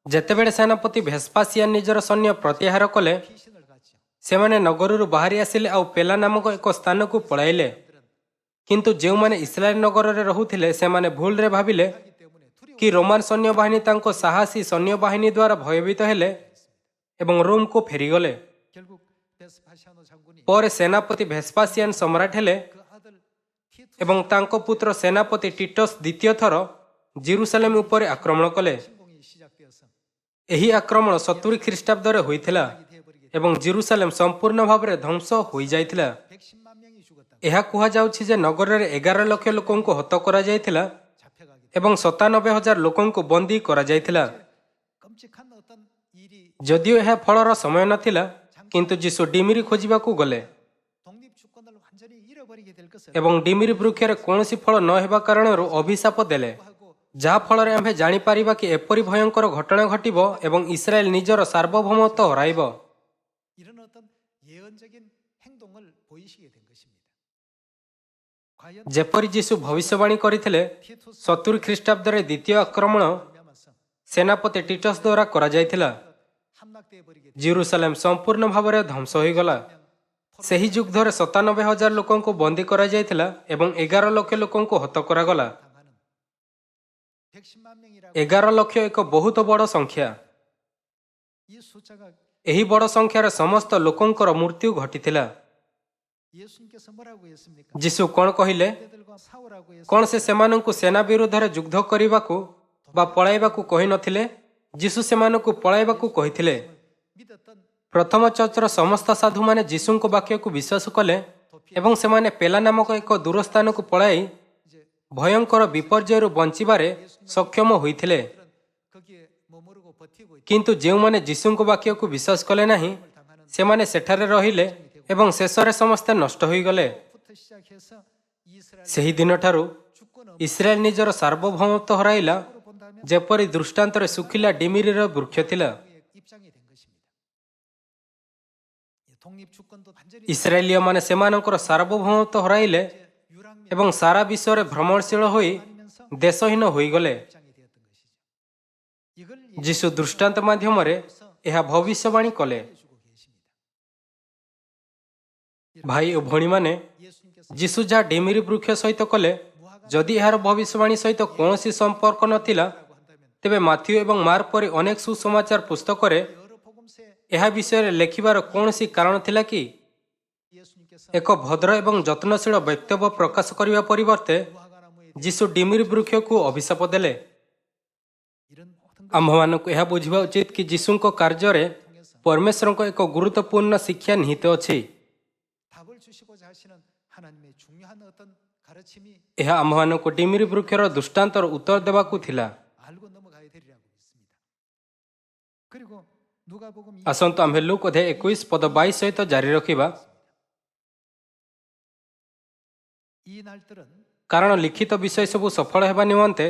[SPEAKER 1] ଯେତେବେଳେ ସେନାପତି ଭେସ୍ପାସିଆନ ନିଜର ସୈନ୍ୟ ପ୍ରତ୍ୟାହାର କଲେ,
[SPEAKER 2] 피신을 갔죠.
[SPEAKER 1] ସେମାନେ ନଗରରୁ ବାହାରି ଆସିଲେ ଆଉ ପେଲା ନାମକ ଏକ ସ୍ଥାନକୁ ପଳାଇଲେ। କିନ୍ତୁ ଯେଉଁମାନେ ଇସ୍ରାଏଲ ନଗରରେ ରହୁଥିଲେ ସେମାନେ ଭୁଲରେ ଭାବିଲେ
[SPEAKER 2] 하기 때문에 두려워
[SPEAKER 1] କି ରୋମାନ ସୈନ୍ୟବାହିନୀ ତାଙ୍କ ସାହସୀ ସୈନ୍ୟବାହିନୀ ଦ୍ୱାରା ଭୟଭୀତ ହେଲେ ଏବଂ ରୋମକୁ ଫେରିଗଲେ।
[SPEAKER 2] 결국 베스파시아노 장군이
[SPEAKER 1] ପରେ ସେନାପତି ଭେସ୍ପାସିଆନ ସମ୍ରାଟ ହେଲେ
[SPEAKER 2] 그 아들 티투스
[SPEAKER 1] ଏବଂ ତାଙ୍କ ପୁତ୍ର ସେନାପତି ଟିଟସ୍ ଦ୍ୱିତୀୟ ଥର ଜେରୁସାଲେମ ଉପରେ ଆକ୍ରମଣ କଲେ।
[SPEAKER 2] 침공이 시작되어서
[SPEAKER 1] ଏହି ଆକ୍ରମଣ 70 ଖ୍ରୀଷ୍ଟାବ୍ଦରେ ହୋଇଥିଲା
[SPEAKER 2] 되어버리게
[SPEAKER 1] ଏବଂ ଜେରୁସାଲେମ ସମ୍ପୂର୍ଣ୍ଣ ଭାବରେ ଧ୍ୱଂସ ହୋଇଯାଇଥିଲା।
[SPEAKER 2] 110만 명이 죽었다.
[SPEAKER 1] ଏହା କୁହାଯାଉଛି ଯେ ନଗରରେ 11 ଲକ୍ଷ ଲୋକଙ୍କୁ ହତ କରାଯାଇଥିଲା
[SPEAKER 2] 잡혀가게
[SPEAKER 1] ଏବଂ 97,000 ଲୋକଙ୍କୁ ବନ୍ଦୀ କରାଯାଇଥିଲା।
[SPEAKER 2] 끔찍한 어떤 일이
[SPEAKER 1] ଯଦିଓ ଏହା ଫଳର ସମୟ ନଥିଲା, କିନ୍ତୁ ଯୀଶୁ ଡିମିରି ଖୋଜିବାକୁ ଗଲେ
[SPEAKER 2] 독립 주권을 완전히 잃어버리게 될 것을
[SPEAKER 1] ଏବଂ ଡିମିରି ବୃକ୍ଷରେ କୌଣସି ଫଳ ନ ହେବା କାରଣରୁ ଅଭିଶାପ ଦେଲେ, ଯାହା ଫଳରେ ଆମ୍ଭେ ଜାଣିପାରିବା କି ଏପରି ଭୟଙ୍କର ଘଟଣା ଘଟିବ ଏବଂ ଇସ୍ରାଏଲ ନିଜର ସାର୍ବଭୌମତ୍ୱ ହରାଇବ।
[SPEAKER 2] 이런 어떤 예언적인 행동을 보이시게 된 것입니다. 과연
[SPEAKER 1] ଯେପରି ଯୀଶୁ ଭବିଷ୍ୟବାଣୀ କରିଥିଲେ,
[SPEAKER 2] 티투스
[SPEAKER 1] 70 ଖ୍ରୀଷ୍ଟାବ୍ଦରେ ଦ୍ୱିତୀୟ ଆକ୍ରମଣ
[SPEAKER 2] 말미암아서
[SPEAKER 1] ସେନାପତି ଟିଟସ୍ ଦ୍ୱାରା କରାଯାଇଥିଲା।
[SPEAKER 2] 함락되어 버리게
[SPEAKER 1] ଜେରୁସାଲେମ ସମ୍ପୂର୍ଣ୍ଣ ଭାବରେ ଧ୍ୱଂସ ହୋଇଗଲା। ସେହି ଯୁଦ୍ଧରେ 97,000 ଲୋକଙ୍କୁ ବନ୍ଦୀ କରାଯାଇଥିଲା ଏବଂ 11 ଲକ୍ଷ ଲୋକଙ୍କୁ ହତ କରାଗଲା।
[SPEAKER 2] 당하는 110만 명이라고
[SPEAKER 1] 11 ଲକ୍ଷ ଏକ ବହୁତ ବଡ଼ ସଂଖ୍ୟା।
[SPEAKER 2] 이 숫자가
[SPEAKER 1] ଏହି ବଡ଼ ସଂଖ୍ୟାରେ ସମସ୍ତ ଲୋକଙ୍କର ମୃତ୍ୟୁ ଘଟିଥିଲା।
[SPEAKER 2] 예수님께서 뭐라고 했습니까?
[SPEAKER 1] ଯୀଶୁ କ'ଣ କହିଲେ?
[SPEAKER 2] 그들과 싸우라고 해서
[SPEAKER 1] କ'ଣ ସେ ସେମାନଙ୍କୁ ସେନା ବିରୁଦ୍ଧରେ ଯୁଦ୍ଧ କରିବାକୁ ବା ପଳାଇବାକୁ କହିନଥିଲେ? ଯୀଶୁ ସେମାନଙ୍କୁ ପଳାଇବାକୁ କହିଥିଲେ।
[SPEAKER 2] 믿었던
[SPEAKER 1] ପ୍ରଥମ ଚର୍ଚ୍ଚର ସମସ୍ତ ସାଧୁମାନେ ଯୀଶୁଙ୍କ ବାକ୍ୟକୁ ବିଶ୍ୱାସ କଲେ ଏବଂ ସେମାନେ ପେଲା ନାମକ ଏକ ଦୂର ସ୍ଥାନକୁ ପଳାଇ
[SPEAKER 2] 이제
[SPEAKER 1] ଭୟଙ୍କର ବିପର୍ଯ୍ୟୟରୁ ବଞ୍ଚିବାରେ ସକ୍ଷମ ହୋଇଥିଲେ।
[SPEAKER 2] 거기에 머무르고 버티고 있다.
[SPEAKER 1] କିନ୍ତୁ ଯେଉଁମାନେ ଯୀଶୁଙ୍କ ବାକ୍ୟକୁ ବିଶ୍ୱାସ କଲେ ନାହିଁ, ସେମାନେ ସେଠାରେ ରହିଲେ ଏବଂ ଶେଷରେ ସମସ୍ତେ ନଷ୍ଟ ହୋଇଗଲେ।
[SPEAKER 2] 부터 시작해서 이스라엘
[SPEAKER 1] ସେହି ଦିନଠାରୁ
[SPEAKER 2] 주권
[SPEAKER 1] ଇସ୍ରାଏଲ ନିଜର ସାର୍ବଭୌମତ୍ୱ ହରାଇଲା,
[SPEAKER 2] 없으로 본다면
[SPEAKER 1] ଯେପରି ଦୃଷ୍ଟାନ୍ତରେ ଶୁଖିଲା ଡିମିରିର ବୃକ୍ଷ ଥିଲା।
[SPEAKER 2] 입장이 된 것입니다. 독립 주권도 완전히
[SPEAKER 1] ଇସ୍ରାଏଲୀୟ ମାନେ ସେମାନଙ୍କର ସାର୍ବଭୌମତ୍ୱ ହରାଇଲେ
[SPEAKER 2] 유랑민
[SPEAKER 1] ଏବଂ ସାରା ବିଶ୍ୱରେ ଭ୍ରମଣଶୀଳ ହୋଇ
[SPEAKER 2] 아니면서
[SPEAKER 1] ଦେଶହୀନ ହୋଇଗଲେ।
[SPEAKER 2] 입장이 되었던 것이죠. 이걸
[SPEAKER 1] ଯୀଶୁ ଦୃଷ୍ଟାନ୍ତ ମାଧ୍ୟମରେ ଏହା ଭବିଷ୍ୟବାଣୀ କଲେ।
[SPEAKER 2] 해주고 계십니다.
[SPEAKER 1] ଭାଇ ଓ ଭଉଣୀମାନେ,
[SPEAKER 2] 예수님께서
[SPEAKER 1] ଯୀଶୁ ଯାହା ଡିମିରି ବୃକ୍ଷ ସହିତ କଲେ, ଯଦି ଏହାର ଭବିଷ୍ୟବାଣୀ ସହିତ କୌଣସି ସମ୍ପର୍କ ନଥିଲା,
[SPEAKER 2] 라고 한다면
[SPEAKER 1] ତେବେ ମାଥ୍ୟୁ ଏବଂ ମାର୍କ ପରି ଅନେକ ସୁସମାଚାର ପୁସ୍ତକରେ
[SPEAKER 2] 여러 복음서에
[SPEAKER 1] ଏହା ବିଷୟରେ ଲେଖିବାର କୌଣସି କାରଣ ଥିଲା କି?
[SPEAKER 2] 예수님께서
[SPEAKER 1] ଏକ ଭଦ୍ର ଏବଂ ଯତ୍ନଶୀଳ ବକ୍ତବ୍ୟ ପ୍ରକାଶ କରିବା ପରିବର୍ତ୍ତେ
[SPEAKER 2] 무화과나무에
[SPEAKER 1] ଯୀଶୁ ଡିମିରି ବୃକ୍ଷକୁ ଅଭିଶାପ ଦେଲେ।
[SPEAKER 2] 이런 모든
[SPEAKER 1] ଆମ୍ଭମାନଙ୍କୁ ଏହା ବୁଝିବା ଉଚିତ କି ଯୀଶୁଙ୍କ କାର୍ଯ୍ୟରେ ପରମେଶ୍ୱରଙ୍କ ଏକ ଗୁରୁତ୍ୱପୂର୍ଣ୍ଣ ଶିକ୍ଷା ନିହିତ ଅଛି।
[SPEAKER 2] 답을 주시고자 하시는 하나님의 중요한 어떤 가르침이
[SPEAKER 1] ଏହା ଆମ୍ଭମାନଙ୍କୁ ଡିମିରି ବୃକ୍ଷର ଦୃଷ୍ଟାନ୍ତର ଉତ୍ତର ଦେବାକୁ ଥିଲା।
[SPEAKER 2] 알고 넘어가야 되리라고 믿습니다. 그리고 누가복음
[SPEAKER 1] ଆସନ୍ତୁ ଆମ୍ଭେ ଲୁକ୍ ଅଧ୍ୟାୟ 21 ପଦ 22 ସହିତ ଜାରି ରଖିବା।
[SPEAKER 2] 이 날들은
[SPEAKER 1] କାରଣ ଲିଖିତ ବିଷୟ ସବୁ ସଫଳ ହେବା ନିମନ୍ତେ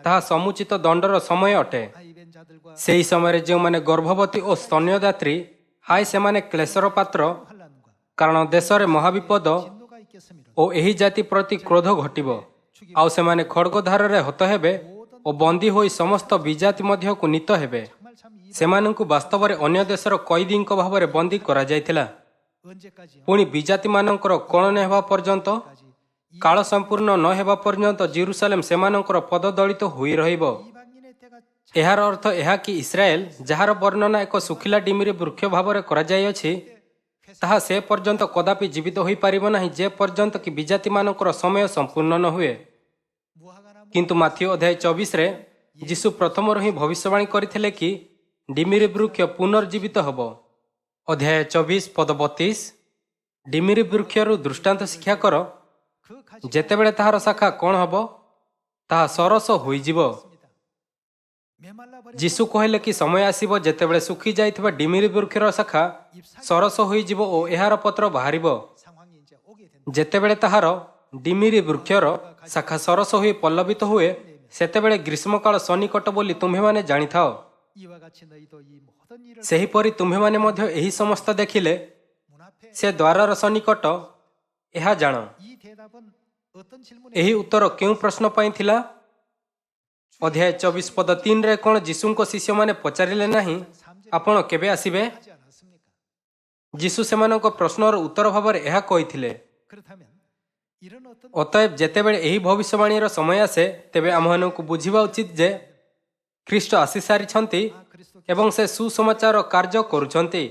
[SPEAKER 1] ତାହା ସମୁଚିତ ଦଣ୍ଡର ସମୟ ଅଟେ।
[SPEAKER 2] 아이벤 자들과
[SPEAKER 1] ସେହି ସମୟରେ ଯେଉଁମାନେ ଗର୍ଭବତୀ ଓ ସ୍ତନ୍ୟଦାତ୍ରୀ, ହାୟ ସେମାନେ କ୍ଲେଶର ପାତ୍ର,
[SPEAKER 2] 환란과
[SPEAKER 1] କାରଣ ଦେଶରେ ମହାବିପଦ
[SPEAKER 2] 진노가 있겠음이로
[SPEAKER 1] ଓ ଏହି ଜାତି ପ୍ରତି କ୍ରୋଧ ଘଟିବ। ଆଉ ସେମାନେ ଖଡ୍ଗଧାରରେ ହତ ହେବେ ଓ ବନ୍ଦୀ ହୋଇ ସମସ୍ତ ବିଜାତି ମଧ୍ୟକୁ ନୀତ ହେବେ।
[SPEAKER 2] 정말 참이
[SPEAKER 1] ସେମାନଙ୍କୁ ବାସ୍ତବରେ ଅନ୍ୟ ଦେଶର କଏଦୀଙ୍କ ଭାବରେ ବନ୍ଦୀ କରାଯାଇଥିଲା।
[SPEAKER 2] 언제까지요?
[SPEAKER 1] ପୁଣି ବିଜାତିମାନଙ୍କର ଗଣନା ହେବା ପର୍ଯ୍ୟନ୍ତ, କାଳ ସମ୍ପୂର୍ଣ୍ଣ ନ ହେବା ପର୍ଯ୍ୟନ୍ତ ଜେରୁସାଲେମ ସେମାନଙ୍କର ପଦଦଳିତ ହୋଇ ରହିବ।
[SPEAKER 2] 이방인의 때가
[SPEAKER 1] ଏହାର ଅର୍ଥ ଏହା କି ଇସ୍ରାଏଲ, ଯାହାର ବର୍ଣ୍ଣନା ଏକ ଶୁଖିଲା ଡିମିରି ବୃକ୍ଷ ଭାବରେ କରାଯାଇଅଛି, ତାହା ସେ ପର୍ଯ୍ୟନ୍ତ କଦାପି ଜୀବିତ ହୋଇପାରିବ ନାହିଁ ଯେ ପର୍ଯ୍ୟନ୍ତ କି ବିଜାତିମାନଙ୍କର ସମୟ ସମ୍ପୂର୍ଣ୍ଣ ନ ହୁଏ।
[SPEAKER 2] 무화과나무
[SPEAKER 1] କିନ୍ତୁ ମାଥ୍ୟୁ ଅଧ୍ୟାୟ 24ରେ ଯୀଶୁ ପ୍ରଥମରୁ ହିଁ ଭବିଷ୍ୟବାଣୀ କରିଥିଲେ କି ଡିମିରି ବୃକ୍ଷ ପୁନର୍ଜୀବିତ ହେବ। ଅଧ୍ୟାୟ 24 ପଦ 32, ଡିମିରି ବୃକ୍ଷରୁ ଦୃଷ୍ଟାନ୍ତ ଶିକ୍ଷା କର,
[SPEAKER 2] 그 가지
[SPEAKER 1] ଯେତେବେଳେ ତାହାର ଶାଖା କ'ଣ ହେବ? ତାହା ସରସ ହୋଇଯିବ।
[SPEAKER 2] 메말라 버려
[SPEAKER 1] ଯୀଶୁ କହିଲେ କି ସମୟ ଆସିବ ଯେତେବେଳେ ଶୁଖି ଯାଇଥିବା ଡିମିରି ବୃକ୍ଷର ଶାଖା ସରସ ହୋଇଯିବ ଓ ଏହାର ପତ୍ର ବାହାରିବ।
[SPEAKER 2] 상황이 이제 오게 된다.
[SPEAKER 1] ଯେତେବେଳେ ତାହାର ଡିମିରି ବୃକ୍ଷର ଶାଖା ସରସ ହୋଇ ପଲ୍ଲବିତ ହୁଏ, ସେତେବେଳେ ଗ୍ରୀଷ୍ମକାଳ ସନ୍ନିକଟ ବୋଲି ତୁମ୍ଭେମାନେ ଜାଣିଥାଅ।
[SPEAKER 2] 이와 같이 너희도 이 모든 일을
[SPEAKER 1] ସେହିପରି ତୁମ୍ଭେମାନେ ମଧ୍ୟ ଏହି ସମସ୍ତ ଦେଖିଲେ
[SPEAKER 2] 문 앞에
[SPEAKER 1] ସେ ଦ୍ୱାରର ସନ୍ନିକଟ, ଏହା ଜାଣ।
[SPEAKER 2] 이 대답은 어떤 질문에
[SPEAKER 1] ଏହି ଉତ୍ତର କେଉଁ ପ୍ରଶ୍ନ ପାଇଁ ଥିଲା? ଅଧ୍ୟାୟ 24 ପଦ 3ରେ କ'ଣ ଯୀଶୁଙ୍କ ଶିଷ୍ୟମାନେ ପଚାରିଲେ ନାହିଁ, ଆପଣ କେବେ ଆସିବେ?
[SPEAKER 2] 하지 않았습니까?
[SPEAKER 1] ଯୀଶୁ ସେମାନଙ୍କ ପ୍ରଶ୍ନର ଉତ୍ତର ଭାବରେ ଏହା କହିଥିଲେ।
[SPEAKER 2] 그렇다면 이런 어떤
[SPEAKER 1] ଅତଏବ ଯେତେବେଳେ ଏହି ଭବିଷ୍ୟବାଣୀର ସମୟ ଆସେ, ତେବେ ଆମମାନଙ୍କୁ ବୁଝିବା ଉଚିତ ଯେ ଖ୍ରୀଷ୍ଟ ଆସିସାରିଛନ୍ତି
[SPEAKER 2] 그리스도
[SPEAKER 1] ଏବଂ ସେ ସୁସମାଚାର କାର୍ଯ୍ୟ କରୁଛନ୍ତି।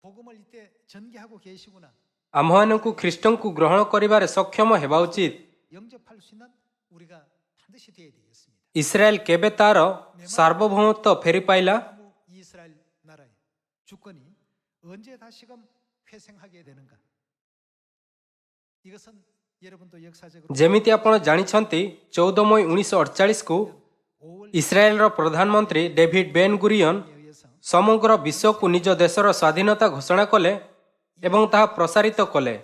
[SPEAKER 2] 복음을 이때 전개하고 계시구나.
[SPEAKER 1] ଆମ୍ଭମାନଙ୍କୁ ଖ୍ରୀଷ୍ଟଙ୍କୁ ଗ୍ରହଣ କରିବାରେ ସକ୍ଷମ ହେବା ଉଚିତ।
[SPEAKER 2] 영접할 수 있는 우리가 반드시 되어야 되겠습니다.
[SPEAKER 1] ଇସ୍ରାଏଲ କେବେ ତାର ସାର୍ବଭୌମତ୍ୱ ଫେରି ପାଇଲା?
[SPEAKER 2] 이스라엘 나라의 주권이 언제 다시금 회생하게 되는가? 이것은 여러분도 역사적으로
[SPEAKER 1] ଯେମିତି ଆପଣ ଜାଣିଛନ୍ତି, 14 ମଇ 1948କୁ
[SPEAKER 2] 5월
[SPEAKER 1] ଇସ୍ରାଏଲର ପ୍ରଧାନମନ୍ତ୍ରୀ ଡେଭିଡ ବେନ୍ ଗୁରିୟନ
[SPEAKER 2] 의해서
[SPEAKER 1] ସମଗ୍ର ବିଶ୍ୱକୁ ନିଜ ଦେଶର ସ୍ୱାଧୀନତା ଘୋଷଣା କଲେ ଏବଂ ତାହା ପ୍ରସାରିତ କଲେ।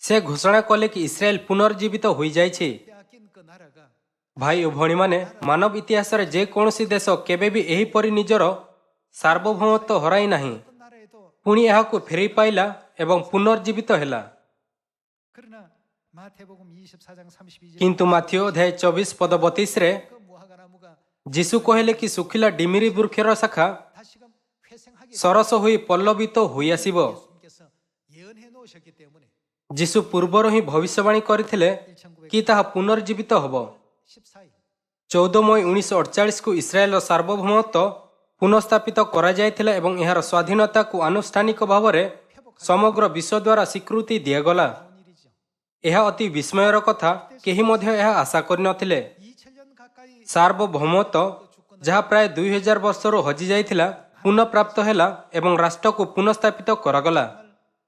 [SPEAKER 1] ସେ ଘୋଷଣା କଲେ କି ଇସ୍ରାଏଲ ପୁନର୍ଜୀବିତ ହୋଇଯାଇଛି।
[SPEAKER 2] 빼앗긴 그 나라가
[SPEAKER 1] ଭାଇ ଓ ଭଉଣୀମାନେ, ମାନବ ଇତିହାସରେ ଯେକୌଣସି ଦେଶ କେବେ ବି ଏହିପରି ନିଜର ସାର୍ବଭୌମତ୍ୱ ହରାଇ ନାହିଁ।
[SPEAKER 2] 어떤 나라에도
[SPEAKER 1] ପୁଣି ଏହାକୁ ଫେରି ପାଇଲା ଏବଂ ପୁନର୍ଜୀବିତ ହେଲା।
[SPEAKER 2] 그러나 마태복음 24장 32절
[SPEAKER 1] କିନ୍ତୁ ମାଥ୍ୟୁ ଅଧ୍ୟାୟ 24 ପଦ 32ରେ
[SPEAKER 2] 그 무화과나무가
[SPEAKER 1] ଯୀଶୁ କହିଲେ କି ଶୁଖିଲା ଡିମିରି ବୃକ୍ଷର ଶାଖା
[SPEAKER 2] 다시금 회생하게
[SPEAKER 1] ସରସ ହୋଇ ପଲ୍ଲବିତ ହୋଇଆସିବ।
[SPEAKER 2] 예수님께서 예언해 놓으셨기 때문에
[SPEAKER 1] ଯୀଶୁ ପୂର୍ବରୁ ହିଁ ଭବିଷ୍ୟବାଣୀ କରିଥିଲେ କି ତାହା ପୁନର୍ଜୀବିତ ହେବ।
[SPEAKER 2] 14일
[SPEAKER 1] 14 ମଇ 1948କୁ ଇସ୍ରାଏଲର ସାର୍ବଭୌମତ୍ୱ ପୁନଃସ୍ଥାପିତ କରାଯାଇଥିଲା ଏବଂ ଏହାର ସ୍ୱାଧୀନତାକୁ ଆନୁଷ୍ଠାନିକ ଭାବରେ ସମଗ୍ର ବିଶ୍ୱ ଦ୍ୱାରା ସ୍ୱୀକୃତି ଦିଆଗଲା।
[SPEAKER 2] 나온 일이죠.
[SPEAKER 1] ଏହା ଅତି ବିସ୍ମୟର କଥା, କେହି ମଧ୍ୟ ଏହା ଆଶା କରିନଥିଲେ।
[SPEAKER 2] 2000년 가까이
[SPEAKER 1] ସାର୍ବଭୌମତ୍ୱ, ଯାହା ପ୍ରାୟ 2000 ବର୍ଷରୁ ହଜିଯାଇଥିଲା, ପୁନଃପ୍ରାପ୍ତ ହେଲା ଏବଂ ରାଷ୍ଟ୍ରକୁ ପୁନଃସ୍ଥାପିତ କରାଗଲା।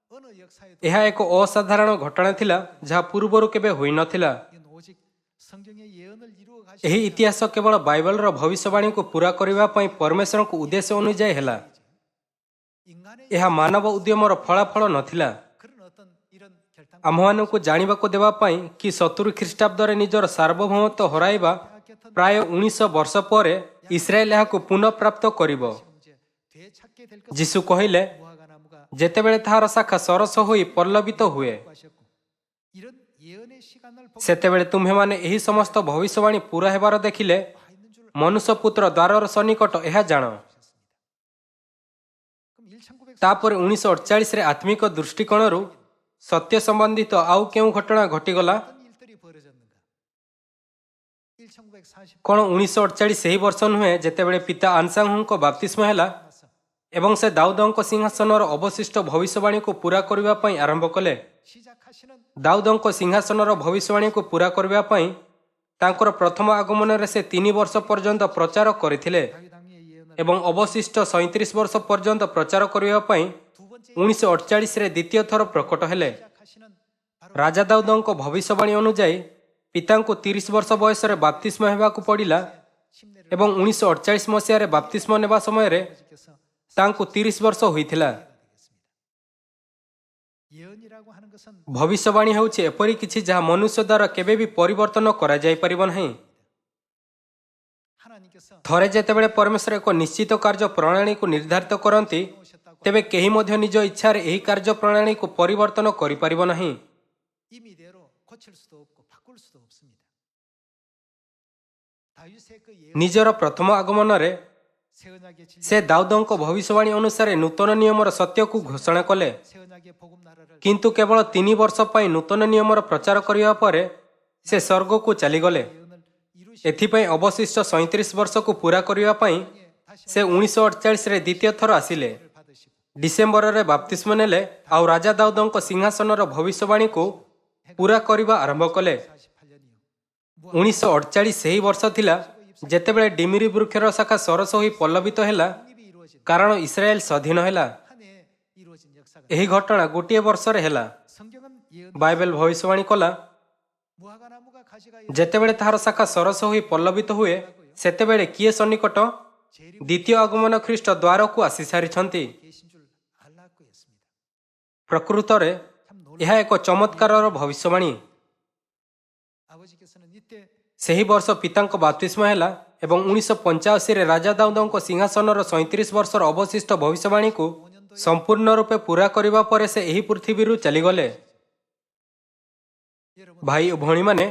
[SPEAKER 2] 어느 역사에도
[SPEAKER 1] ଏହା ଏକ ଅସାଧାରଣ ଘଟଣା ଥିଲା, ଯାହା ପୂର୍ବରୁ କେବେ ହୋଇନଥିଲା।
[SPEAKER 2] 이건 오직 성경의 예언을 이루어 가시
[SPEAKER 1] ଏହି ଇତିହାସ କେବଳ ବାଇବଲର ଭବିଷ୍ୟବାଣୀକୁ ପୂରା କରିବା ପାଇଁ ପରମେଶ୍ୱରଙ୍କ ଉଦ୍ଦେଶ୍ୟ ଅନୁଯାୟୀ ହେଲା।
[SPEAKER 2] 인간의
[SPEAKER 1] ଏହା ମାନବ ଉଦ୍ୟମର ଫଳାଫଳ ନଥିଲା।
[SPEAKER 2] 그런 어떤 이런 결단
[SPEAKER 1] ଆମ୍ଭମାନଙ୍କୁ ଜାଣିବାକୁ ଦେବା ପାଇଁ କି 70 ଖ୍ରୀଷ୍ଟାବ୍ଦରେ ନିଜର ସାର୍ବଭୌମତ୍ୱ ହରାଇବା ପ୍ରାୟ 1900 ବର୍ଷ ପରେ ଇସ୍ରାଏଲ ଏହାକୁ ପୁନଃପ୍ରାପ୍ତ କରିବ।
[SPEAKER 2] 이제 되찾게 될 것.
[SPEAKER 1] ଯୀଶୁ କହିଲେ,
[SPEAKER 2] 무화과나무
[SPEAKER 1] ଯେତେବେଳେ ତାହାର ଶାଖା ସରସ ହୋଇ ପଲ୍ଲବିତ ହୁଏ,
[SPEAKER 2] 하셨고 이런 예언의 시간을 보고
[SPEAKER 1] ସେତେବେଳେ ତୁମ୍ଭେମାନେ ଏହି ସମସ୍ତ ଭବିଷ୍ୟବାଣୀ ପୁରା ହେବାର ଦେଖିଲେ
[SPEAKER 2] 와 있는 줄
[SPEAKER 1] ମନୁଷ୍ୟ ପୁତ୍ର ଦ୍ୱାରର ସନ୍ନିକଟ ଏହା ଜାଣ।
[SPEAKER 2] 그럼 1940
[SPEAKER 1] ତାପରେ 1948ରେ ଆତ୍ମିକ ଦୃଷ୍ଟିକୋଣରୁ ସତ୍ୟ ସମ୍ବନ୍ଧିତ ଆଉ କେଉଁ ଘଟଣା ଘଟିଗଲା?
[SPEAKER 2] 어떤 일들이 벌어졌는가? 1940
[SPEAKER 1] କ'ଣ 1948 ସେହି ବର୍ଷ ନୁହେଁ ଯେତେବେଳେ ପିତା ଆନସାଙ୍ଗଙ୍କ ବାପ୍ତିସ୍ମ ହେଲା
[SPEAKER 2] 나서
[SPEAKER 1] ଏବଂ ସେ ଦାଉଦଙ୍କ ସିଂହାସନର ଅବଶିଷ୍ଟ ଭବିଷ୍ୟବାଣୀକୁ ପୂରା କରିବା ପାଇଁ ଆରମ୍ଭ କଲେ?
[SPEAKER 2] 시작하시는
[SPEAKER 1] ଦାଉଦଙ୍କ ସିଂହାସନର ଭବିଷ୍ୟବାଣୀକୁ ପୂରା କରିବା ପାଇଁ ତାଙ୍କର ପ୍ରଥମ ଆଗମନରେ ସେ 3 ବର୍ଷ ପର୍ଯ୍ୟନ୍ତ ପ୍ରଚାର କରିଥିଲେ
[SPEAKER 2] 다윗 왕의 예언을
[SPEAKER 1] ଏବଂ ଅବଶିଷ୍ଟ 37 ବର୍ଷ ପର୍ଯ୍ୟନ୍ତ ପ୍ରଚାର କରିବା ପାଇଁ
[SPEAKER 2] 두 번째
[SPEAKER 1] 1948ରେ ଦ୍ୱିତୀୟ ଥର ପ୍ରକଟ ହେଲେ।
[SPEAKER 2] 시작하시는 바로
[SPEAKER 1] ରାଜା ଦାଉଦଙ୍କ ଭବିଷ୍ୟବାଣୀ ଅନୁଯାୟୀ ପିତାଙ୍କୁ 30 ବର୍ଷ ବୟସରେ ବାପ୍ତିସ୍ମ ହେବାକୁ ପଡ଼ିଲା
[SPEAKER 2] 침례를
[SPEAKER 1] ଏବଂ 1948 ମସିହାରେ ବାପ୍ତିସ୍ମ ନେବା ସମୟରେ
[SPEAKER 2] 아버지께서
[SPEAKER 1] ତାଙ୍କୁ 30 ବର୍ଷ ହୋଇଥିଲା।
[SPEAKER 2] 예언이라고 하는 것은
[SPEAKER 1] ଭବିଷ୍ୟବାଣୀ ହେଉଛି ଏପରି କିଛି ଯାହା ମନୁଷ୍ୟ ଦ୍ୱାରା କେବେ ବି ପରିବର୍ତ୍ତନ କରାଯାଇପାରିବ ନାହିଁ।
[SPEAKER 2] 하나님께서
[SPEAKER 1] ଥରେ ଯେତେବେଳେ ପରମେଶ୍ୱର ଏକ ନିଶ୍ଚିତ କାର୍ଯ୍ୟ ପ୍ରଣାଳୀକୁ ନିର୍ଦ୍ଧାରିତ କରନ୍ତି,
[SPEAKER 2] 오셨다고
[SPEAKER 1] ତେବେ କେହି ମଧ୍ୟ ନିଜ ଇଚ୍ଛାରେ ଏହି କାର୍ଯ୍ୟ ପ୍ରଣାଳୀକୁ ପରିବର୍ତ୍ତନ କରିପାରିବ ନାହିଁ।
[SPEAKER 2] 임의대로 고칠 수도 없고 바꿀 수도 없습니다. 다윗의 그 예언
[SPEAKER 1] ନିଜର ପ୍ରଥମ ଆଗମନରେ
[SPEAKER 2] 새 언약의 진리
[SPEAKER 1] ସେ ଦାଉଦଙ୍କ ଭବିଷ୍ୟବାଣୀ ଅନୁସାରେ ନୂତନ ନିୟମର ସତ୍ୟକୁ ଘୋଷଣା କଲେ,
[SPEAKER 2] 새 언약의 복음 나라를
[SPEAKER 1] କିନ୍ତୁ କେବଳ 3 ବର୍ଷ ପାଇଁ ନୂତନ ନିୟମର ପ୍ରଚାର କରିବା ପରେ ସେ ସ୍ୱର୍ଗକୁ ଚାଲିଗଲେ।
[SPEAKER 2] 예언을 이루시
[SPEAKER 1] ଏଥିପାଇଁ ଅବଶିଷ୍ଟ 37 ବର୍ଷକୁ ପୂରା କରିବା ପାଇଁ
[SPEAKER 2] 다시
[SPEAKER 1] ସେ 1948ରେ ଦ୍ୱିତୀୟ ଥର ଆସିଲେ।
[SPEAKER 2] 를 받으시고
[SPEAKER 1] ଡିସେମ୍ବରରେ ବାପ୍ତିସ୍ମ ନେଲେ ଆଉ ରାଜା ଦାଉଦଙ୍କ ସିଂହାସନର ଭବିଷ୍ୟବାଣୀକୁ ପୂରା କରିବା ଆରମ୍ଭ କଲେ।
[SPEAKER 2] 48년이요.
[SPEAKER 1] 1948 ସେହି ବର୍ଷ ଥିଲା ଯେତେବେଳେ ଡିମିରି ବୃକ୍ଷର ଶାଖା ସରସ ହୋଇ ପଲ୍ଲବିତ ହେଲା,
[SPEAKER 2] 독립이 이루어진
[SPEAKER 1] କାରଣ ଇସ୍ରାଏଲ ସ୍ୱାଧୀନ ହେଲା।
[SPEAKER 2] 한 해에 이루어진 역사가
[SPEAKER 1] ଏହି ଘଟଣା ଗୋଟିଏ ବର୍ଷରେ ହେଲା।
[SPEAKER 2] 성경은 예언
[SPEAKER 1] ବାଇବେଲ ଭବିଷ୍ୟବାଣୀ କଲା,
[SPEAKER 2] 무화과 나무가 가지가
[SPEAKER 1] ଯେତେବେଳେ ତାହାର ଶାଖା ସରସ ହୋଇ ପଲ୍ଲବିତ ହୁଏ, ସେତେବେଳେ କିଏ ସନ୍ନିକଟ?
[SPEAKER 2] 재림
[SPEAKER 1] ଦ୍ୱିତୀୟ ଆଗମନ ଖ୍ରୀଷ୍ଟ ଦ୍ୱାରକୁ ଆସିସାରିଛନ୍ତି।
[SPEAKER 2] 계신 줄 알라고 했습니다.
[SPEAKER 1] ପ୍ରକୃତରେ
[SPEAKER 2] 참 놀라.
[SPEAKER 1] ଏହା ଏକ ଚମତ୍କାରର ଭବିଷ୍ୟବାଣୀ।
[SPEAKER 2] 아버지께서는 이때
[SPEAKER 1] ସେହି ବର୍ଷ ପିତାଙ୍କ ବାପ୍ତିସ୍ମ ହେଲା ଏବଂ 1985ରେ ରାଜା ଦାଉଦଙ୍କ ସିଂହାସନର 37 ବର୍ଷର ଅବଶିଷ୍ଟ ଭବିଷ୍ୟବାଣୀକୁ ସମ୍ପୂର୍ଣ୍ଣ ରୂପେ ପୂରା କରିବା ପରେ ସେ ଏହି ପୃଥିବୀରୁ ଚାଲିଗଲେ।
[SPEAKER 2] 여러분
[SPEAKER 1] ଭାଇ ଓ ଭଉଣୀମାନେ,